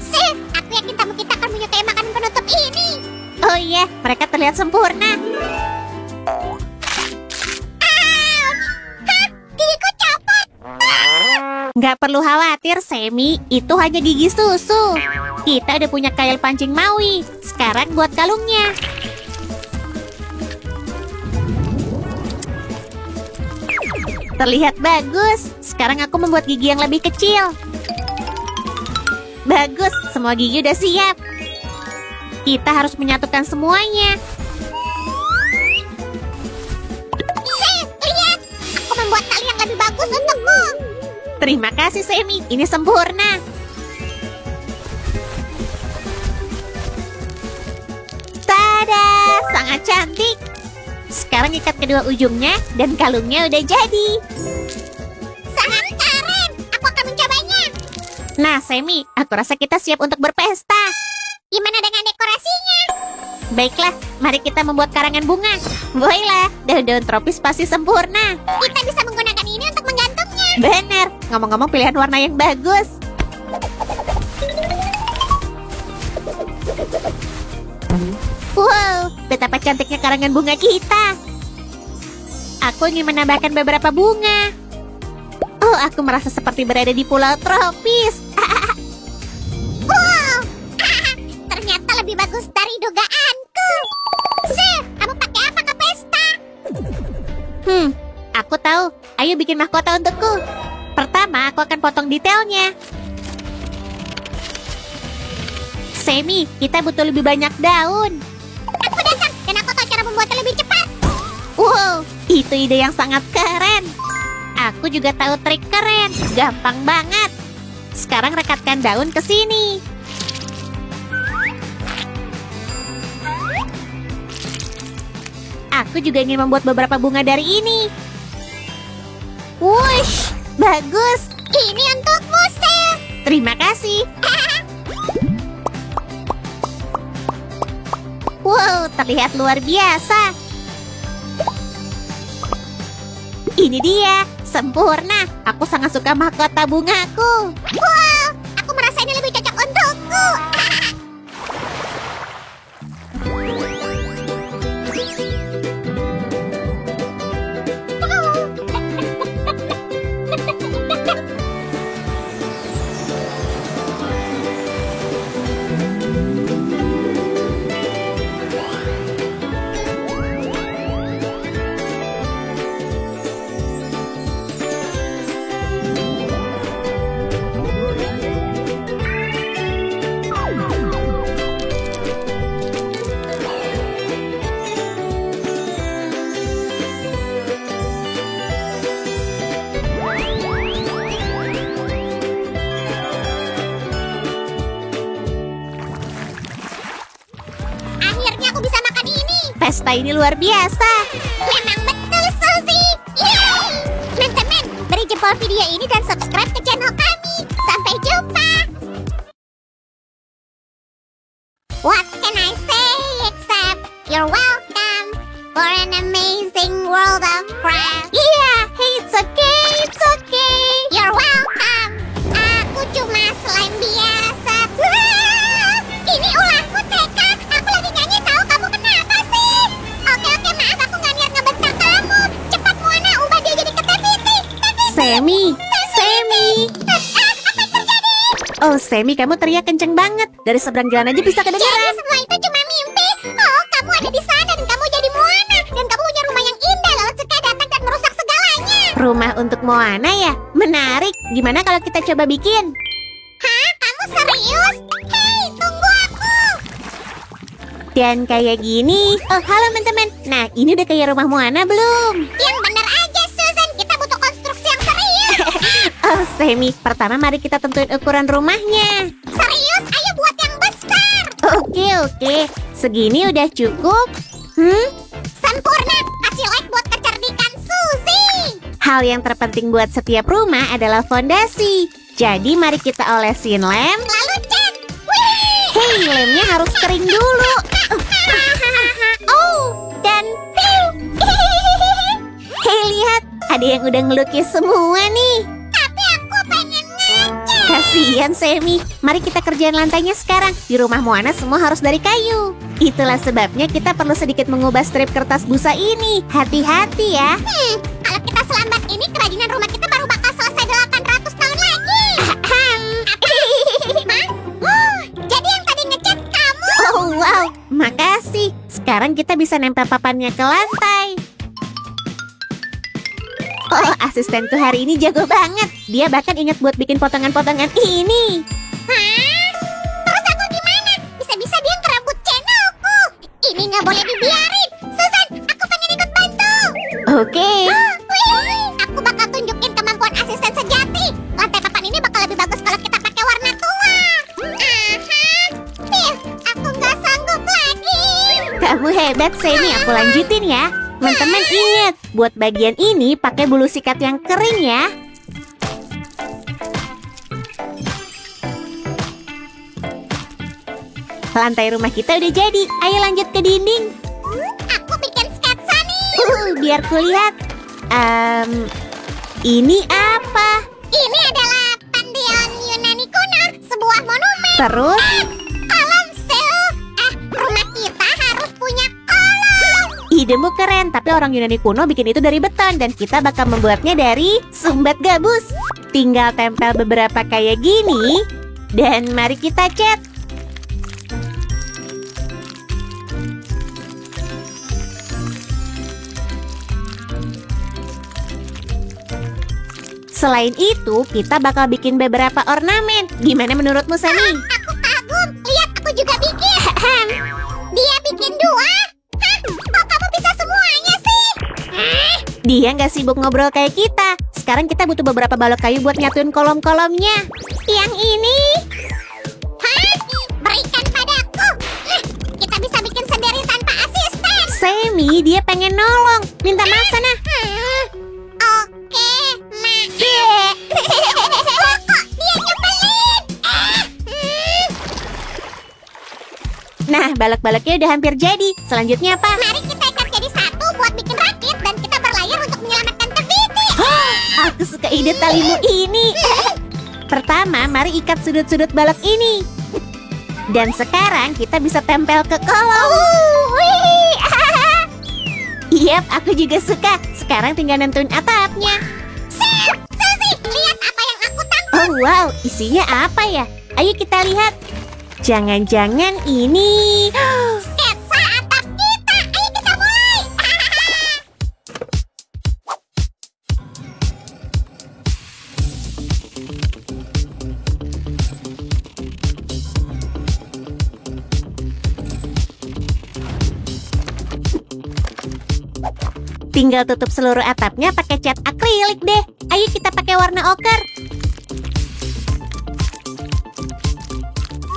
Sam, aku yakin tamu kita akan menyukai makanan penutup ini. Oh iya, mereka terlihat sempurna. Gigiku copot. Nggak perlu khawatir, Sammy. Itu hanya gigi susu. Kita udah punya kail pancing Maui. Sekarang buat kalungnya. Terlihat bagus. Sekarang aku membuat gigi yang lebih kecil. Bagus, semua gigi udah siap. Kita harus menyatukan semuanya. Sam, lihat. Aku membuat tali yang lebih bagus untukmu. Terima kasih, Sammy. Ini sempurna. Tada! Sangat cantik. Sekarang ikat kedua ujungnya dan kalungnya udah jadi. Sangat keren. Aku akan mencobanya. Nah, Sammy, aku rasa kita siap untuk berpesta. Gimana dengan dekorasinya? Baiklah, mari kita membuat karangan bunga. Baiklah, daun-daun tropis pasti sempurna. Kita bisa menggunakan ini untuk menggantungnya. Benar, ngomong-ngomong pilihan warna yang bagus. Wow, betapa cantiknya karangan bunga kita. Aku ingin menambahkan beberapa bunga. Oh, aku merasa seperti berada di pulau tropis. Wow, ternyata lebih bagus dari dugaanku. Sam, kamu pakai apa ke pesta? Aku tahu. Ayo bikin mahkota untukku. Pertama, aku akan potong detailnya. Sammy, kita butuh lebih banyak daun. Aku datang dan aku tahu cara membuatnya lebih cepat. Wow, itu ide yang sangat keren. Aku juga tahu trik keren. Gampang banget. Sekarang rekatkan daun ke sini. Aku juga ingin membuat beberapa bunga dari ini. Wush, bagus. Ini untukmu, Sam. Terima kasih. Wow, terlihat luar biasa. Ini dia, sempurna. Aku sangat suka mahkota bungaku. Wow, aku merasa ini lebih cocok untukku. Pesta ini luar biasa. Memang betul, Suzy. Yeay! Teman-teman, beri jempol video ini dan subscribe ke channel kami. Sampai jumpa. What can I say except you're welcome for an amazing world of crafts. Iya, hey, it's okay. You're welcome. Aku cuma slime biasa. Wah, ini ulahmu, Teka. Aku lagi nyanyi tahu, kamu kenapa sih? Oke, maaf, aku nggak niat ngebentak kamu. Cepat, Moana, ubah dia jadi ketepiti. Semi. Apa yang terjadi? Oh, Semi, kamu teriak kenceng banget. Dari seberang jalan aja bisa Jadi kedengaran. semua itu cuma mimpi. Oh, kamu ada di sana dan kamu jadi Moana. Dan kamu punya rumah yang indah, lalu Ceka datang dan merusak segalanya. Rumah untuk Moana ya? Menarik. Gimana kalau kita coba bikin? Hah? Kamu serius? Hei, tunggu aku. Dan kayak gini. Oh, halo teman-teman. Nah, ini udah kayak rumah Moana belum? Yang benar aja, Susan. Kita butuh konstruksi yang serius. Oh, Semi. Pertama mari kita tentuin ukuran rumahnya. Serius? Ayo buat yang besar. Oke. Segini udah cukup? Sempurna. Kasih like buat kecerdikan Suzy. Hal yang terpenting buat setiap rumah adalah fondasi. Jadi mari kita olesin lem. Lalu cat. Wih. Hei, lemnya harus kering dulu. Oh, dan piu. Hei, lihat. Ada yang udah ngelukis semua nih. Tapi aku pengen ngecat. Kasihan Semi. Mari kita kerjain lantainya sekarang. Di rumah Moana semua harus dari kayu. Itulah sebabnya kita perlu sedikit mengubah strip kertas busa ini. Hati-hati ya. Kalau kita selambat ini, kerajinan rumah kita baru bakal selesai 800 tahun lagi. Hah? Jadi yang tadi ngecat kamu? Oh wow, makasih. Sekarang kita bisa nempel papannya ke lantai. Oh, asistenku hari ini jago banget. Dia bahkan ingat buat bikin potongan-potongan ini. Hah? Terus aku gimana? Bisa-bisa dia ngerambut channelku. Ini nggak boleh dibiarin. Susan, aku pengen ikut bantu. Oke. Wih, aku bakal tunjukin kemampuan asisten sejati. Lantai papan ini bakal lebih bagus kalau kita pakai warna tua. Aku nggak sanggup lagi. Kamu hebat, Semi. Aku lanjutin ya. Teman-teman ingat, buat bagian ini pakai bulu sikat yang kering ya. Lantai rumah kita udah jadi. Ayo lanjut ke dinding. Aku bikin sketsa nih. Biar kulihat. Ini apa? Ini adalah pantheon Yunani kuno, sebuah monumen. Terus? Kolom Zeus. Rumah kita harus punya kolom. Idemu keren, tapi orang Yunani kuno bikin itu dari beton dan kita bakal membuatnya dari sumbat gabus. Tinggal tempel beberapa kayak gini dan mari kita cat. Selain itu, kita bakal bikin beberapa ornamen. Gimana menurutmu, Sani? Aku kagum. Lihat, aku juga bikin. Dia bikin 2. Hah? Kok kamu bisa semuanya sih? Dia nggak sibuk ngobrol kayak kita. Sekarang kita butuh beberapa balok kayu buat nyatuin kolom-kolomnya. Yang ini? Hah? Berikan padaku. Kita bisa bikin sendiri tanpa asisten. Semi, dia pengen nolong. Minta maaf sana. Oke, kok dia nyebelin? Nah, balok-baloknya udah hampir jadi. Selanjutnya apa? Mari kita ikat jadi satu buat bikin rakit dan kita berlayar untuk menyelamatkan Tebiti. Aku suka ide talimu ini. Pertama, mari ikat sudut-sudut balok ini. Dan sekarang kita bisa tempel ke kolom. Yap, aku juga suka. Sekarang tinggal nentuin atapnya. Sip, Suzy, lihat apa yang aku tangkap. Oh wow, isinya apa ya? Ayo kita lihat. Jangan-jangan ini... Sketsa atap kita. Ayo kita mulai. Tinggal tutup seluruh atapnya pakai cat akrilik deh. Ayo kita pakai warna oker.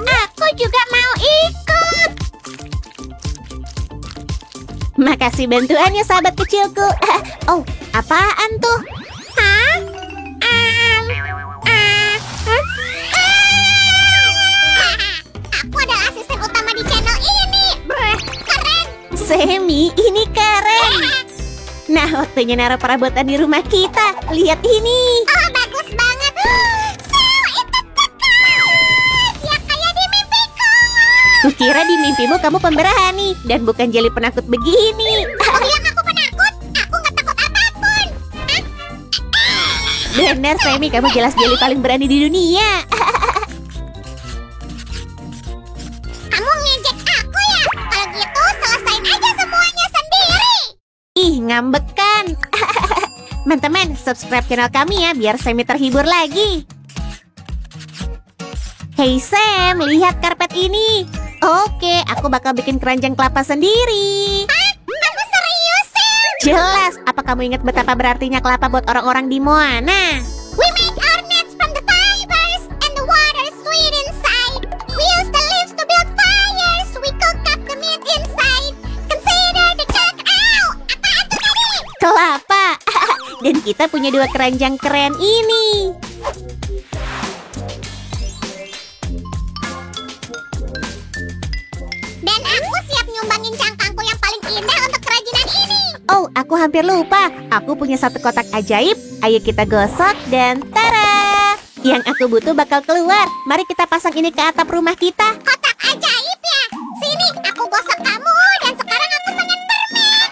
Aku juga mau ikut. Kasih bantuannya sahabat kecilku. Oh, apaan tuh? Hah? Aku adalah asisten utama di channel ini. Brr, keren. Semi, ini keren. Nah, waktunya naruh perabotan di rumah kita. Lihat ini. Oh, bagus banget. Sel, itu keren. Ya kayak di mimpiku. Kukira di mimpimu kamu pemberani dan bukan jeli penakut begini. Kamu bilang aku penakut? Aku nggak takut apapun. Benar, Semi, kamu jelas jeli paling berani di dunia. Kamu ngejek aku ya? Kalau gitu selesain aja semuanya sendiri. Ih, ngambekan. Teman-teman, subscribe channel kami ya biar Semi terhibur lagi. Hey Sam, lihat karpet ini. Oke, aku bakal bikin keranjang kelapa sendiri. Kamu serius, Sam? Jelas, apa kamu ingat betapa berartinya kelapa buat orang-orang di Moana? We make our nets from the fibers and the water is sweet inside. We use the leaves to build fires. We cook up the meat inside. Consider the cacao. Apaan tuh tadi? Kelapa. Dan kita punya 2 keranjang keren ini. Dan aku siap nyumbangin cangkangku yang paling indah untuk kerajinan ini. Oh, aku hampir lupa. Aku punya 1 kotak ajaib. Ayo kita gosok dan tara! Yang aku butuh bakal keluar. Mari kita pasang ini ke atap rumah kita. Kotak ajaib ya. Sini, aku gosok kamu dan sekarang aku pengen permen.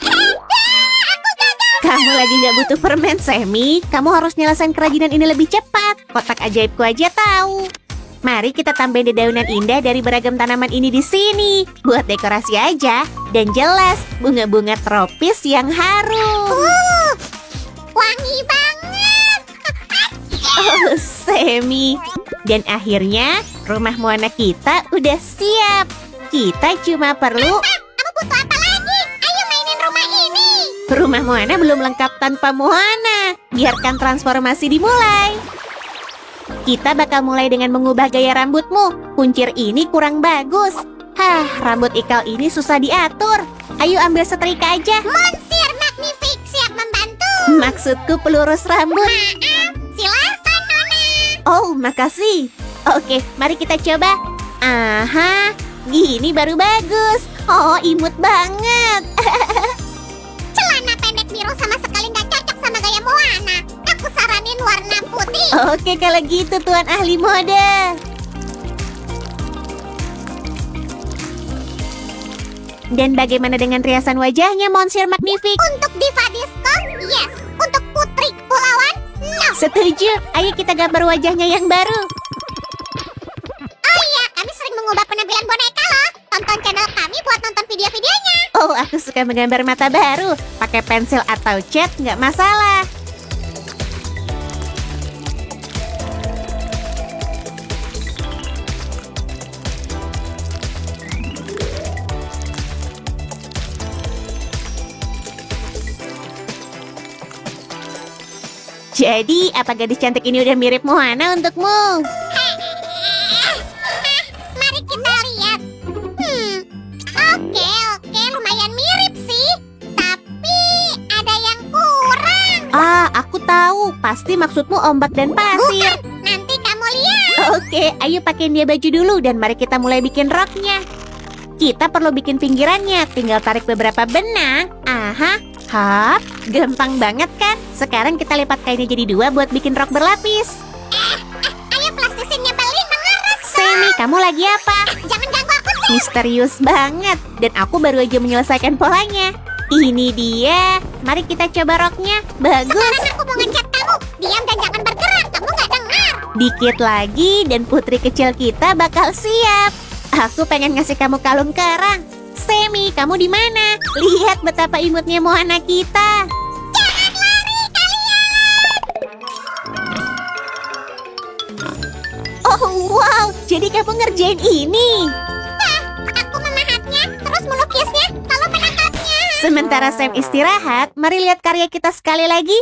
Aku gagal. Kamu lagi nggak butuh permen, Semi. Kamu harus nyelesain kerajinan ini lebih cepat. Kotak ajaibku aja tahu. Mari kita tambahin dedaunan indah dari beragam tanaman ini di sini. Buat dekorasi aja. Dan jelas, bunga-bunga tropis yang harum. Wangi banget. Oh, Semi. Dan akhirnya, rumah Moana kita udah siap. Kita cuma perlu... Kamu butuh apa lagi? Ayo mainin rumah ini. Rumah Moana belum lengkap tanpa Moana. Biarkan transformasi dimulai. Kita bakal mulai dengan mengubah gaya rambutmu. Kuncir ini kurang bagus. Hah, rambut ikal ini susah diatur. Ayo ambil setrika aja. Monsieur Magnifique siap membantu. Maksudku pelurus rambut. Maaf, silakan Nona. Oh, makasih. Oke, mari kita coba. Aha, gini baru bagus. Oh, imut banget. Celana pendek biru sama sekali nggak cocok sama gaya Moana. Aku saranin warna putih. Oke, kalau gitu Tuan Ahli Mode. Dan bagaimana dengan riasan wajahnya, Monsieur Magnifique? Untuk diva disco, yes. Untuk putri kepulauan, no. Setuju, ayo kita gambar wajahnya yang baru. Oh iya, kami sering mengubah penampilan boneka loh. Tonton channel kami buat nonton video-videonya. Oh, aku suka menggambar mata baru. Pakai pensil atau cat nggak masalah. Jadi, apa gadis cantik ini udah mirip Moana untukmu? Mari kita lihat. Oke, lumayan mirip sih. Tapi ada yang kurang. Ah, aku tahu. Pasti maksudmu ombak dan pasir. Bukan, nanti kamu lihat. Oke, ayo pakein dia baju dulu dan mari kita mulai bikin roknya. Kita perlu bikin pinggirannya. Tinggal tarik beberapa benang. Aha, hap. Gampang banget kan? Sekarang kita lipat kainnya jadi 2 buat bikin rok berlapis. Ayo plastisin nyebelin mengeras. Semi, kamu lagi apa? Jangan ganggu aku sih. Misterius banget. Dan aku baru aja menyelesaikan polanya. Ini dia. Mari kita coba roknya. Bagus. Sekarang aku mau ngecat kamu. Diam dan jangan bergerak. Kamu nggak dengar. Dikit lagi dan putri kecil kita bakal siap. Aku pengen ngasih kamu kalung kerang. Semi, kamu di mana? Lihat betapa imutnya Moana kita. Jangan lari kalian. Oh, wow. Jadi kamu ngerjain ini. Nah, aku memahatnya, terus melukisnya, lalu menangkapnya. Sementara Sam istirahat, mari lihat karya kita sekali lagi.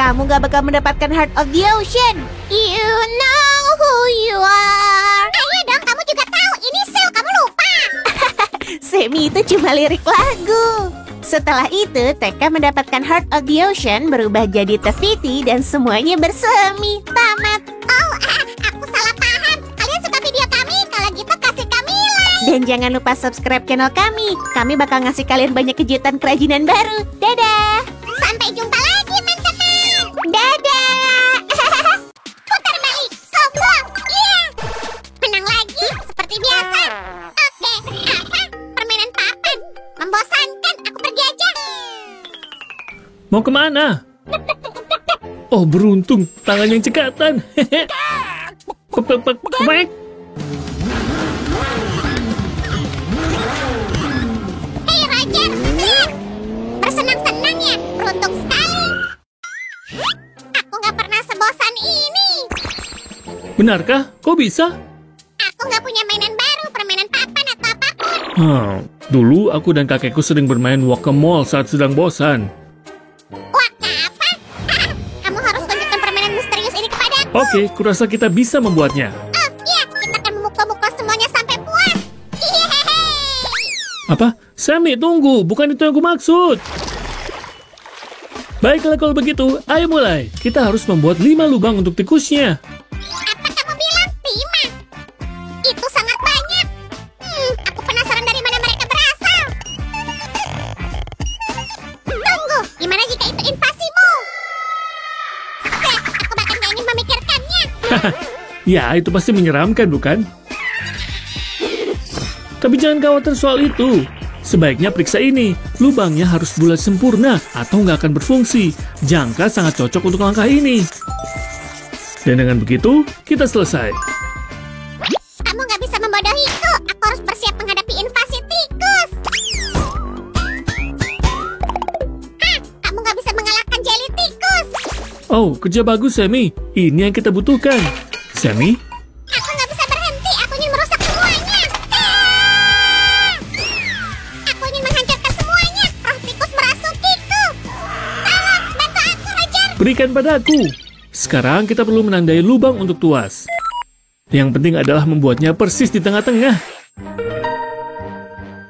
kamu gak bakal mendapatkan Heart of the Ocean. You know who you are. Ayo dong, kamu juga tahu. Ini Sel, kamu lupa. Semi itu cuma lirik lagu. Setelah itu, Teka mendapatkan Heart of the Ocean berubah jadi Tefiti dan semuanya bersemi. Tamat. Oh, aku salah paham. Kalian suka video kami? Kalau gitu kasih kami like. Dan jangan lupa subscribe channel kami. Kami bakal ngasih kalian banyak kejutan kerajinan baru. Dadah. Sampai jumpa lagi, teman-teman. Dadah. Putar balik. Combo. Yeah. Menang lagi, seperti biasa. Oke, apa? Permainan papan. Membosankan. Aku pergi aja. Mau kemana? Oh, beruntung. Tangan yang cekatan. Pek. Hei, Roger. Lihat. Bersenang-senang ya. Beruntung sekali. Aku nggak pernah sebosan ini. Benarkah? Kok bisa? Aku nggak punya mainan baru, permainan papan atau apapun. Dulu aku dan kakekku sering bermain whack-a-mole saat sedang bosan. Wah, apa? Kamu harus tunjukkan permainan misterius ini kepadaku. Oke, kurasa kita bisa membuatnya. Oh, iya, kita akan memukul-mukul semuanya sampai puas. Yeay. Apa? Sammy, tunggu. Bukan itu yang aku maksud. Baiklah kalau begitu, ayo mulai. Kita harus membuat 5 lubang untuk tikusnya. Apa kamu bilang? 5? Itu sangat banyak. Aku penasaran dari mana mereka berasal. Tunggu, gimana jika itu invasimu? Aku bahkan gak ingin memikirkannya. Ya, itu pasti menyeramkan, bukan? Tapi jangan khawatir soal itu. Sebaiknya periksa ini. Lubangnya harus bulat sempurna atau nggak akan berfungsi. Jangka sangat cocok untuk langkah ini. Dan dengan begitu, kita selesai. Kamu gak bisa membodohiku. Aku harus bersiap menghadapi invasi tikus. Kamu gak bisa mengalahkan jelly tikus. Oh, kerja bagus, Sammy. Ini yang kita butuhkan. Sammy? Aku gak bisa berhenti. Aku ingin merusak semuanya. Aku ingin menghancurkan semuanya. Roh tikus merasukiku. Tolong, bantu aku, Roger. Berikan padaku. Sekarang kita perlu menandai lubang untuk tuas. Yang penting adalah membuatnya persis di tengah-tengah.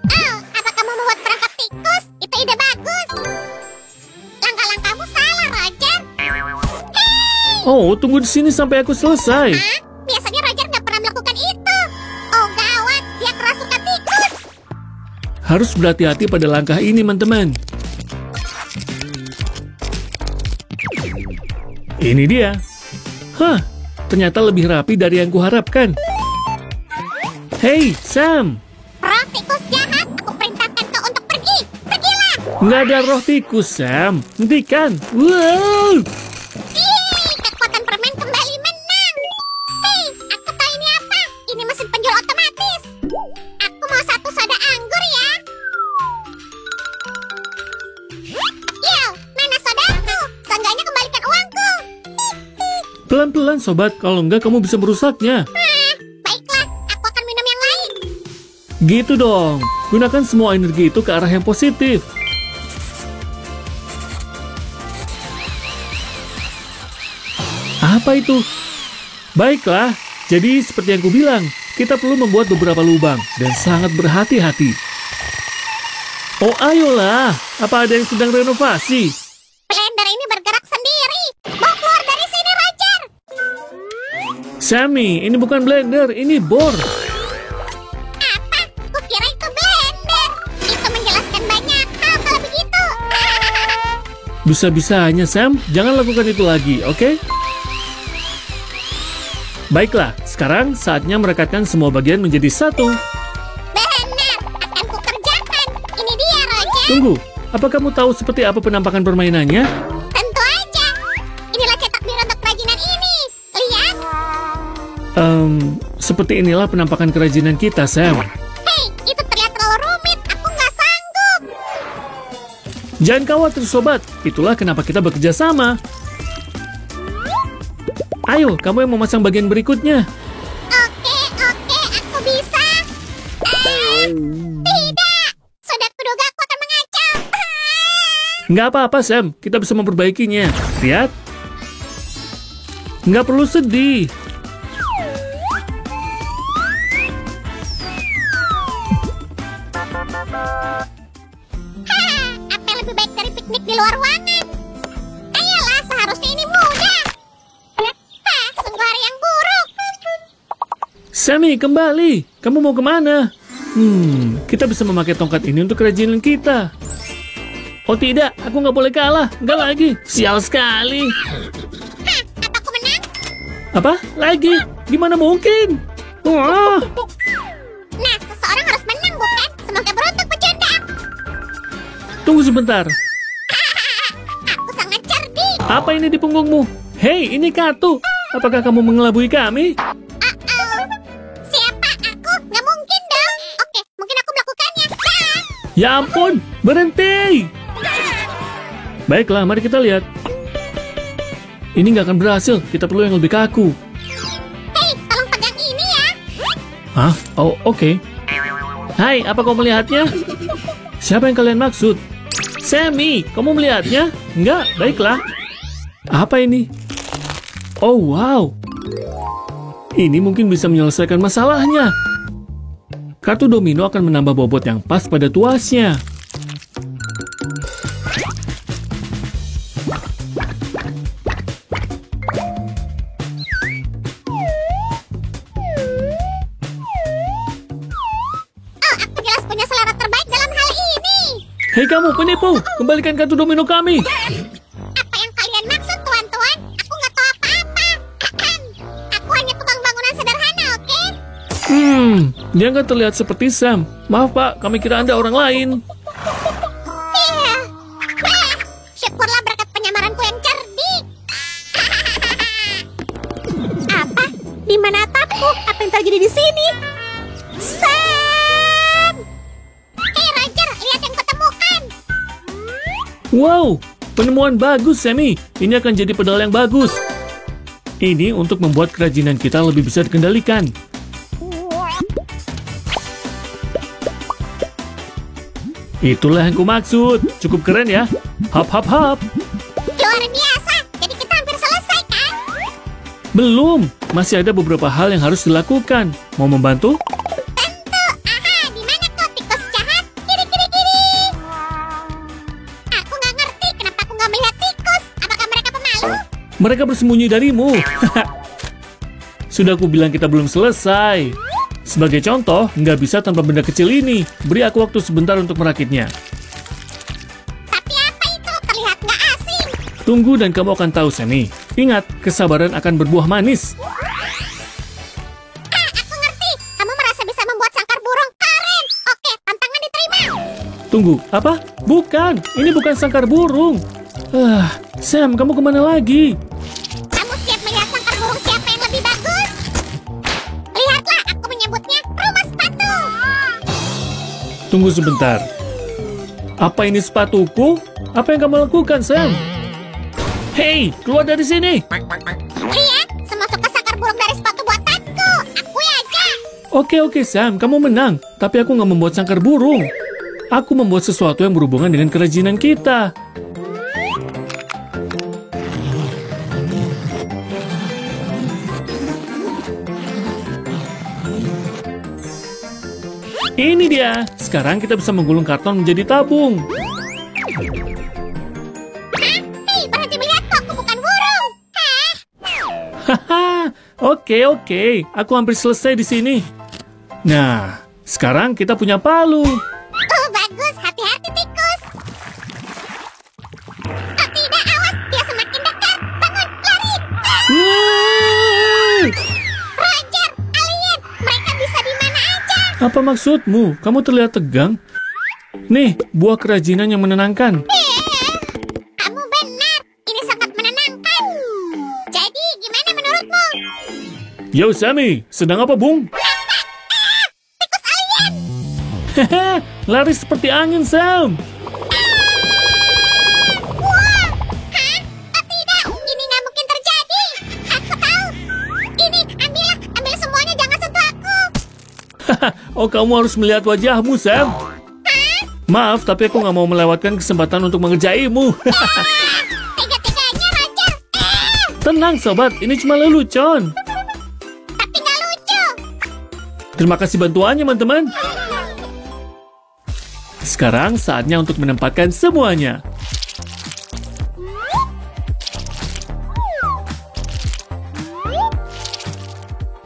Oh, apa kamu membuat perangkap tikus? Itu ide bagus. Langkah-langkahmu salah, Roger. Oh, tunggu di sini sampai aku selesai. Biasanya Roger nggak pernah melakukan itu. Oh, gawat. Dia kerasukan tikus. Harus berhati-hati pada langkah ini, teman-teman. Ini dia. Hah, ternyata lebih rapi dari yang kuharapkan. Hey, Sam. Roh tikus jahat. Aku perintahkan kau untuk pergi. Pergilah. Nggak ada roh tikus, Sam. Hentikan. Wow. Ih, kekuatan permen kembali menang. Hei, aku tahu ini apa. Ini mesin penjual otomatis. Aku mau 1 soda anggur ya. Yo, mana sodaku? Seenggaknya kembalikan uangku. Pelan-pelan, sobat. Kalau nggak, kamu bisa merusaknya. Baiklah, aku akan minum yang lain. Gitu dong. Gunakan semua energi itu ke arah yang positif. Apa itu? Baiklah, jadi seperti yang kubilang, kita perlu membuat beberapa lubang dan sangat berhati-hati. Oh ayolah, apa ada yang sedang renovasi? Blender ini bergerak sendiri. Mau keluar dari sini, Roger. Sammy, ini bukan blender, ini bor. Apa? Kukira itu blender. Itu menjelaskan banyak hal kalau begitu. Bisa-bisanya, Sam, jangan lakukan itu lagi, oke? Baiklah, sekarang saatnya merekatkan semua bagian menjadi satu. Benar, akan kukerjakan. Ini dia, Roger. Tunggu, apa kamu tahu seperti apa penampakan permainannya? Tentu aja. Inilah cetak biru untuk kerajinan ini. Lihat. Seperti inilah penampakan kerajinan kita, Sam. Hei, itu terlihat terlalu rumit. Aku nggak sanggup. Jangan khawatir, sobat. Itulah kenapa kita bekerja sama. Ayo, kamu yang memasang bagian berikutnya. Oke, aku bisa. Tidak. Sudah kuduga aku akan mengacau. Nggak apa-apa, Sam. Kita bisa memperbaikinya. Lihat. Nggak perlu sedih. Apa yang lebih baik dari piknik di luar ruangan? Ayolah, seharusnya ini mudah. Sungguh hari yang buruk. Sammy, kembali. Kamu mau kemana? Kita bisa memakai tongkat ini untuk kerajinan kita. Oh tidak, aku nggak boleh kalah. Nggak lagi. Sial sekali. Apa aku menang? Apa? Lagi? Gimana mungkin? Wah. Nah, seseorang harus menang, bukan? Semoga beruntung pecundang. Tunggu sebentar. Aku sangat cerdik. Apa ini di punggungmu? Hei, ini Katu. Apakah kamu mengelabui kami? Siapa aku? Nggak mungkin dong. Oke, mungkin aku melakukannya. Ya ampun, berhenti. Baiklah, mari kita lihat. Ini nggak akan berhasil. Kita perlu yang lebih kaku. Hei, tolong pegang ini ya. Hah? Oh, oke. Hai, apa kau melihatnya? Siapa yang kalian maksud? Sammy, kamu melihatnya? Enggak, baiklah. Apa ini? Oh, wow. Ini mungkin bisa menyelesaikan masalahnya. Kartu domino akan menambah bobot yang pas pada tuasnya. Aku jelas punya selera terbaik dalam hal ini. Hei kamu, penipu! Kembalikan kartu domino kami! Apa yang kalian maksud, tuan-tuan? Aku nggak tahu apa-apa. Aku hanya tukang bangunan sederhana, oke? Dia nggak terlihat seperti Sam. Maaf pak, kami kira Anda orang lain. Iya. Syukurlah berkat penyamaranku yang cerdik. Apa? Di mana atapku? Apa yang terjadi di sini? Sam! Hei Roger, lihat yang kutemukan. Wow, penemuan bagus Sammy. Ini akan jadi pedal yang bagus. Ini untuk membuat kerajinan kita lebih bisa dikendalikan. Itulah yang kumaksud. Cukup keren ya. Hap hap hap. Luar biasa. Jadi kita hampir selesai, kan? Belum. Masih ada beberapa hal yang harus dilakukan. Mau membantu? Tentu. Aha, di mana kau tikus jahat? Kiri. Aku nggak ngerti kenapa aku nggak melihat tikus. Apakah mereka pemalu? Mereka bersembunyi darimu. Sudah aku bilang kita belum selesai. Sebagai contoh, nggak bisa tanpa benda kecil ini. Beri aku waktu sebentar untuk merakitnya. Tapi apa itu? Terlihat nggak asing. Tunggu dan kamu akan tahu, Sammy. Ingat, kesabaran akan berbuah manis. Aku ngerti. Kamu merasa bisa membuat sangkar burung. Keren. Oke, tantangan diterima. Tunggu, apa? Bukan, ini bukan sangkar burung. Sam, kamu kemana lagi? Kamu siap melihat sangkar burung siapa yang lebih bagus? Lihatlah, aku menyebutnya rumah sepatu. Tunggu sebentar. Apa ini sepatuku? Apa yang kamu lakukan, Sam? Hei, keluar dari sini! Lihat, semua suka sangkar burung dari sepatu buatanku. Akui aja. Oke, Sam, kamu menang. Tapi aku nggak membuat sangkar burung. Aku membuat sesuatu yang berhubungan dengan kerajinan kita. Ini dia. Sekarang kita bisa menggulung karton menjadi tabung. Hei, berhenti melihatku. Aku bukan burung. Hah? Haha, oke. Aku hampir selesai di sini. Nah, sekarang kita punya palu. Bagus. Hati-hati, tikus. Oh, tidak. Awas. Dia semakin dekat. Bangun. Lari. Yeay! Roger, alien. Mereka bisa di mana aja. Apa maksudmu? Kamu terlihat tegang. Nih, buah kerajinan yang menenangkan. Kamu benar. Ini sangat menenangkan. Jadi, gimana menurutmu? Yo, Sammy, sedang apa, Bung? Tikus alien. Hehe, lari seperti angin, Sam. Wow. Hah? Oh, tidak. Ini nggak mungkin terjadi. Aku tahu. Ini, ambil semuanya. Jangan sentuh aku. Oh, kamu harus melihat wajahmu, Sam. Maaf, tapi aku nggak mau melewatkan kesempatan untuk mengerjaimu. Tiga-tiganya, Roger. Tenang, sobat. Ini cuma lelucon. Tapi nggak lucu. Terima kasih bantuannya, teman-teman. Sekarang saatnya untuk menempatkan semuanya.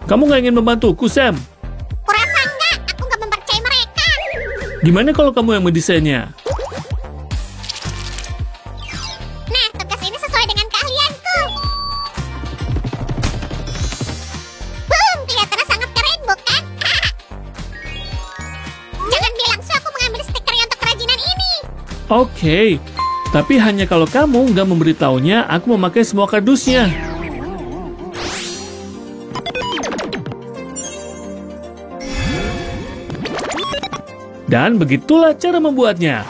Kamu nggak ingin membantuku, Sam? Kurasa nggak, aku nggak mempercayai mereka. Gimana kalau kamu yang mendesainnya? Nah, tugas ini sesuai dengan keahlianku. Boom, kelihatannya sangat keren, bukan? Jangan bilang aku mengambil stikernya untuk kerajinan ini. Oke, tapi hanya kalau kamu nggak memberitahunya, aku memakai semua kardusnya. Dan begitulah cara membuatnya.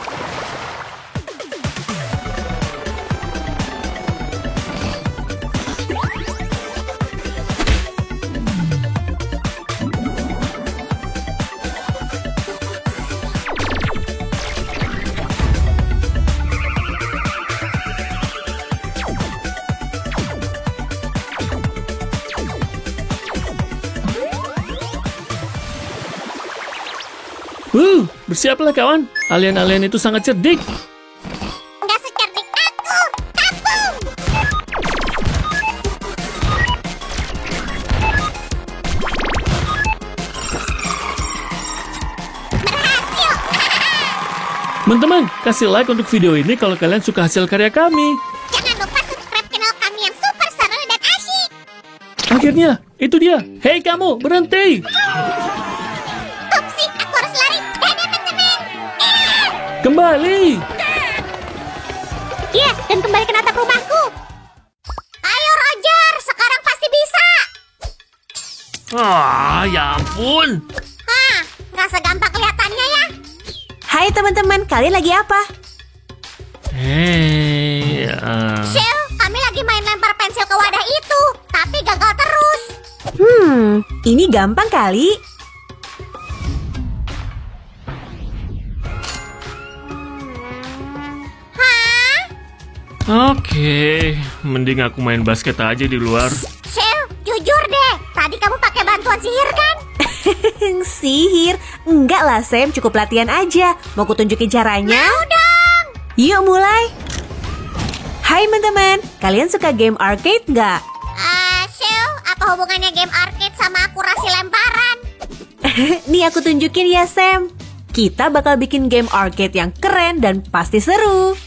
Bersiaplah kawan, alien-alien itu sangat cerdik. Nggak secerdik aku. Tabung! Berhasil! Teman-teman, kasih like untuk video ini kalau kalian suka hasil karya kami. Jangan lupa subscribe channel kami yang super seru dan asyik. Akhirnya, itu dia. Hei kamu, berhenti! Upsi, aku harus lari. Dadah, teman-teman. Kembali! Iya, dan kembali ke atap rumahku. Ayo Roger, sekarang pasti bisa. Ya ampun! Hah, nggak segampang kelihatannya ya. Hai teman-teman, kalian lagi apa? Hei, Shell, kami lagi main lempar pensil ke wadah itu, tapi gagal terus. Ini gampang kali. Hah? Oke, mending aku main basket aja di luar. Shell, jujur deh, tadi kamu pakai bantuan sihir kan? Sihir? Enggak lah Sam, cukup latihan aja. Mau kutunjukin caranya? Mau dong. Yuk mulai. Hai teman-teman, kalian suka game arcade nggak? Shell, apa hubungannya game arcade sama akurasi lemparan? Nih aku tunjukin ya Sam. Kita bakal bikin game arcade yang keren dan pasti seru.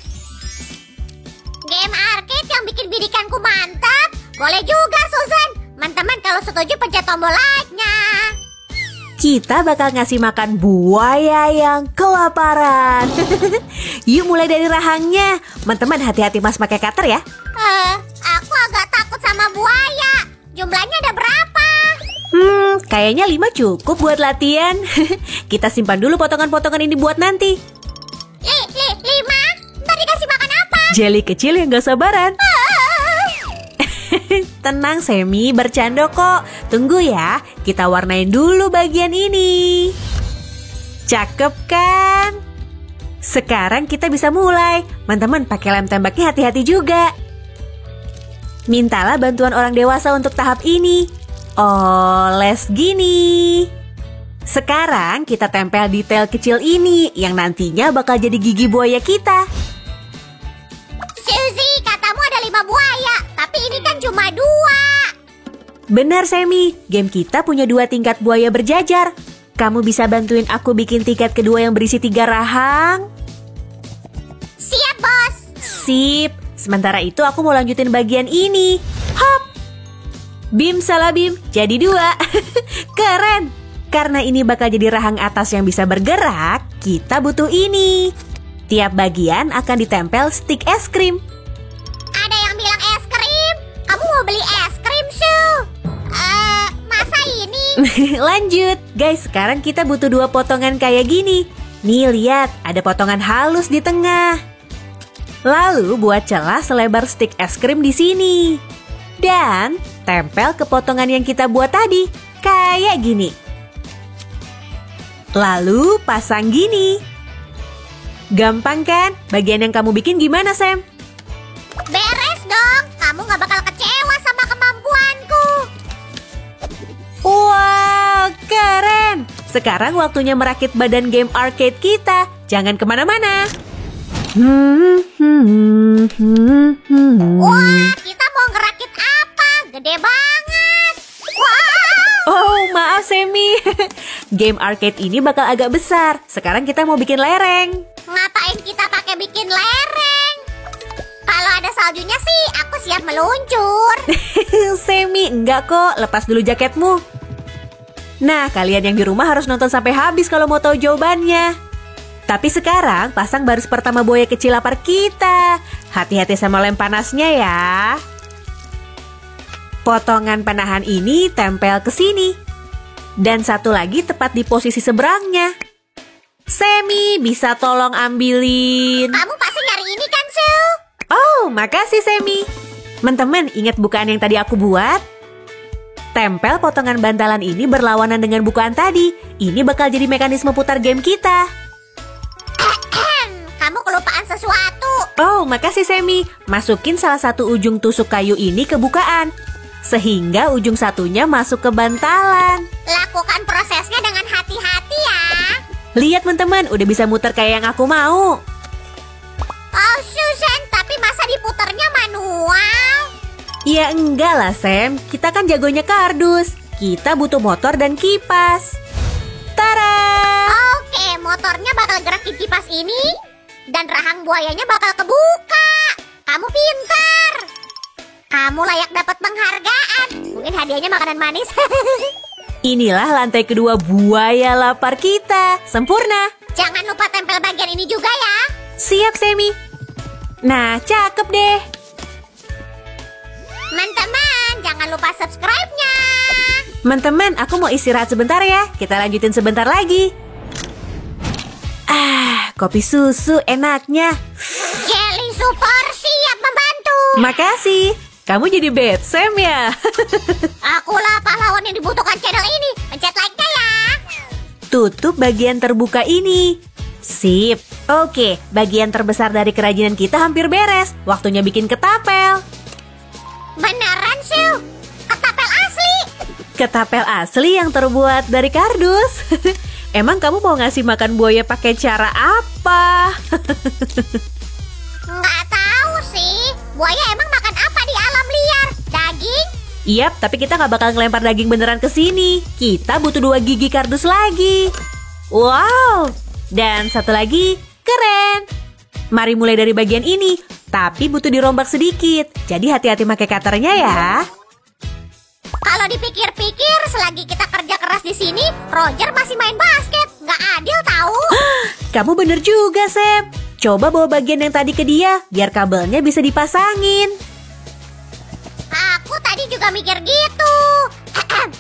Game arcade yang bikin bidikanku mantap? Boleh juga, Susan. Teman-teman kalau setuju pencet tombol like-nya. Kita bakal ngasih makan buaya yang kelaparan. Yuk mulai dari rahangnya. Teman-teman hati-hati pas pakai cutter ya. Aku agak takut sama buaya. Jumlahnya ada berapa? Kayaknya 5 cukup buat latihan. Kita simpan dulu potongan-potongan ini buat nanti. 5? Tadi kasih makan apa? Jelly kecil yang gak sabaran. Tenang Semi, bercanda kok. Tunggu ya, kita warnain dulu bagian ini. Cakep kan? Sekarang kita bisa mulai. Teman-teman pakai lem tembaknya hati-hati juga. Mintalah bantuan orang dewasa untuk tahap ini. Oles gini. Sekarang kita tempel detail kecil ini yang nantinya bakal jadi gigi buaya kita. Suzy, katamu ada 5 buaya, tapi ini kan cuma 2. Benar Semi, game kita punya 2 tingkat buaya berjajar. Kamu bisa bantuin aku bikin tingkat kedua yang berisi 3 rahang? Siap, bos. Sip, sementara itu aku mau lanjutin bagian ini. Hop! Bim salah bim, jadi 2. Keren! Karena ini bakal jadi rahang atas yang bisa bergerak, kita butuh ini. Tiap bagian akan ditempel stik es krim. Ada yang bilang es krim? Kamu mau beli es krim, Sue? Masa ini? Lanjut, guys, sekarang kita butuh 2 potongan kayak gini. Nih lihat, ada potongan halus di tengah. Lalu buat celah selebar stik es krim di sini. Dan tempel ke potongan yang kita buat tadi, kayak gini. Lalu pasang gini. Gampang kan? Bagian yang kamu bikin gimana, Sam? Beres dong, kamu gak bakal kecewa sama kemampuanku. Wow, keren! Sekarang waktunya merakit badan game arcade kita. Jangan kemana-mana. Wah, kita mau ngerakit apa? Gede banget. Wow. Oh, maaf Semi. Game arcade ini bakal agak besar. Sekarang kita mau bikin lereng. Ngapain kita pakai bikin lereng? Kalau ada saljunya sih, aku siap meluncur. Semi, enggak kok. Lepas dulu jaketmu. Nah, kalian yang di rumah harus nonton sampai habis kalau mau tahu jawabannya. Tapi sekarang, pasang baris pertama buaya kecil lapar kita. Hati-hati sama lem panasnya ya. Potongan penahan ini tempel ke sini. Dan satu lagi tepat di posisi seberangnya. Semi, bisa tolong ambilin? Kamu pasti nyari ini kan, Sil? Oh, makasih Semi. Teman-teman, ingat bukaan yang tadi aku buat? Tempel potongan bantalan ini berlawanan dengan bukaan tadi. Ini bakal jadi mekanisme putar game kita. Kamu kelupaan sesuatu. Oh, makasih Semi. Masukin salah satu ujung tusuk kayu ini ke bukaan. Sehingga ujung satunya masuk ke bantalan. Lakukan prosesnya dengan hati-hati ya. Lihat teman-teman, udah bisa muter kayak yang aku mau. Oh, Susan, tapi masa diputarnya manual? Ya enggak lah Sam, kita kan jagonya kardus. Kita butuh motor dan kipas. Tara! Oke, motornya bakal gerakin kipas ini. Dan rahang buayanya bakal kebuka. Kamu pintar. Kamu layak dapat penghargaan. Mungkin hadiahnya makanan manis. Inilah lantai kedua buaya lapar kita. Sempurna. Jangan lupa tempel bagian ini juga ya. Siap Semi. Nah, cakep deh. Teman-teman, jangan lupa subscribe-nya. Teman-teman, aku mau istirahat sebentar ya. Kita lanjutin sebentar lagi. Kopi susu enaknya. Jelly Super siap membantu. Makasih. Kamu jadi bad Sam ya? Akulah pahlawan yang dibutuhkan channel ini. Pencet like-nya ya. Tutup bagian terbuka ini. Sip. Oke, bagian terbesar dari kerajinan kita hampir beres. Waktunya bikin ketapel. Beneran, Sil? Ketapel asli. Ketapel asli yang terbuat dari kardus. Emang kamu mau ngasih makan buaya pakai cara apa? Nggak tahu sih. Buaya emang makan apa di alam liar? Daging? Yap, tapi kita nggak bakal ngelempar daging beneran ke sini. Kita butuh 2 gigi kardus lagi. Wow! Dan satu lagi, keren! Mari mulai dari bagian ini, tapi butuh dirombak sedikit. Jadi hati-hati pakai cutternya ya. Kalau dipikir-pikir, selagi kita kerja keras di sini, Roger masih main basket. Nggak adil tahu. Kamu bener juga, Sam. Coba bawa bagian yang tadi ke dia, biar kabelnya bisa dipasangin. Aku tadi juga mikir gitu.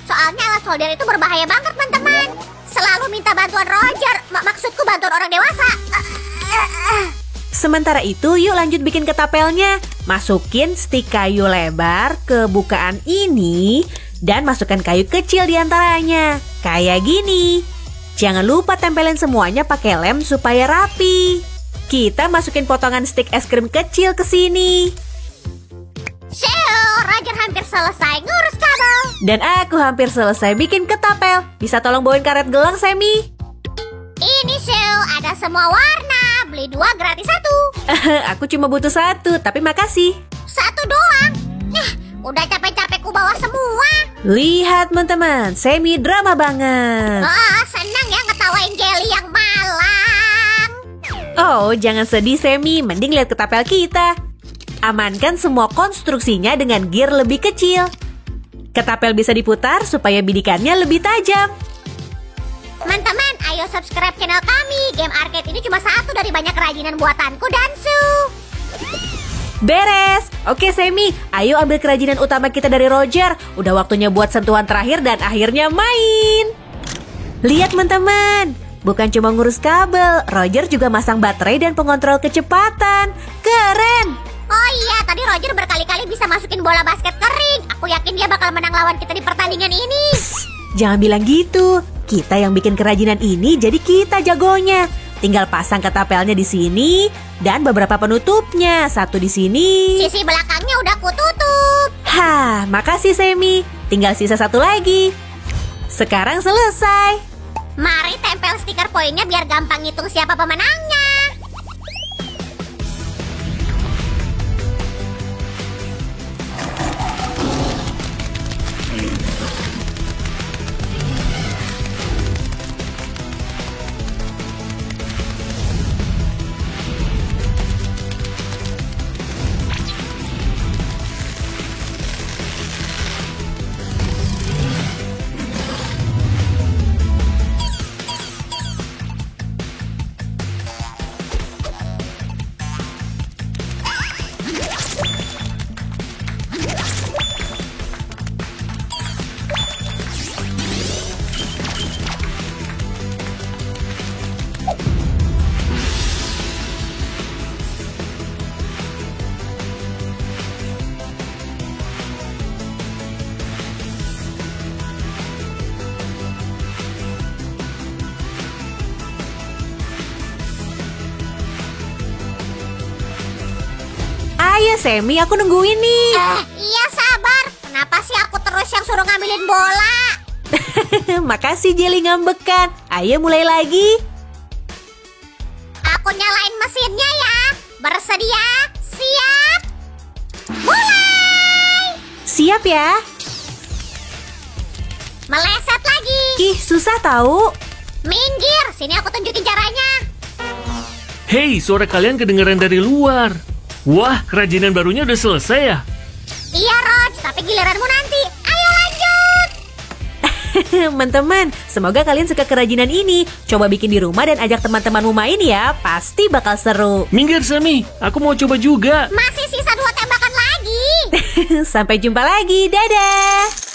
Soalnya alat solder itu berbahaya banget, teman-teman. Selalu minta bantuan Roger. Maksudku bantuan orang dewasa. Sementara itu, yuk lanjut bikin ketapelnya. Masukin stik kayu lebar ke bukaan ini dan masukkan kayu kecil di antaranya. Kayak gini. Jangan lupa tempelin semuanya pakai lem supaya rapi. Kita masukin potongan stik es krim kecil ke sini. Roger hampir selesai ngurus kabel. Dan aku hampir selesai bikin ketapel. Bisa tolong bawain karet gelang, Semi? Ini ada semua warna. Beli 2 gratis 1. Aku cuma butuh 1, tapi makasih. 1 doang. Nah, udah capek-capek ku bawa semua. Lihat teman-teman, Semi drama banget. Oh, senang ya ngetawain Jelly yang malang. Oh, jangan sedih Semi, mending lihat ketapel kita. Amankan semua konstruksinya dengan gear lebih kecil. Ketapel bisa diputar supaya bidikannya lebih tajam. Teman-teman, ayo subscribe channel kami. Game arcade ini cuma satu dari banyak kerajinan buatanku, Dansu. Beres. Oke Semi, ayo ambil kerajinan utama kita dari Roger. Udah waktunya buat sentuhan terakhir dan akhirnya main. Lihat teman-teman, bukan cuma ngurus kabel, Roger juga masang baterai dan pengontrol kecepatan. Keren. Oh iya, tadi Roger berkali-kali bisa masukin bola basket kering. Aku yakin dia bakal menang lawan kita di pertandingan ini. Jangan bilang gitu. Kita yang bikin kerajinan ini, jadi kita jagonya. Tinggal pasang ketapelnya di sini dan beberapa penutupnya. Satu di sini. Sisi belakangnya udah kututup. Hah, makasih Semi. Tinggal sisa satu lagi. Sekarang selesai. Mari tempel stiker poinnya biar gampang ngitung siapa pemenangnya. Ayo Semi, aku nungguin nih. Iya sabar. Kenapa sih aku terus yang suruh ngambilin bola? Makasih Jelly ngambekan. Ayo mulai lagi. Aku nyalain mesinnya ya. Bersedia? Siap? Mulai! Siap ya? Meleset lagi. Ih, susah tahu. Minggir, sini aku tunjukin caranya. Hei, suara kalian kedengaran dari luar. Wah, kerajinan barunya udah selesai ya? Iya Roj, tapi giliranmu nanti. Ayo lanjut. Teman-teman, semoga kalian suka kerajinan ini. Coba bikin di rumah dan ajak teman-temanmu main ya. Pasti bakal seru. Minggir Semi, aku mau coba juga. Masih sisa 2 tembakan lagi. Sampai jumpa lagi. Dadah.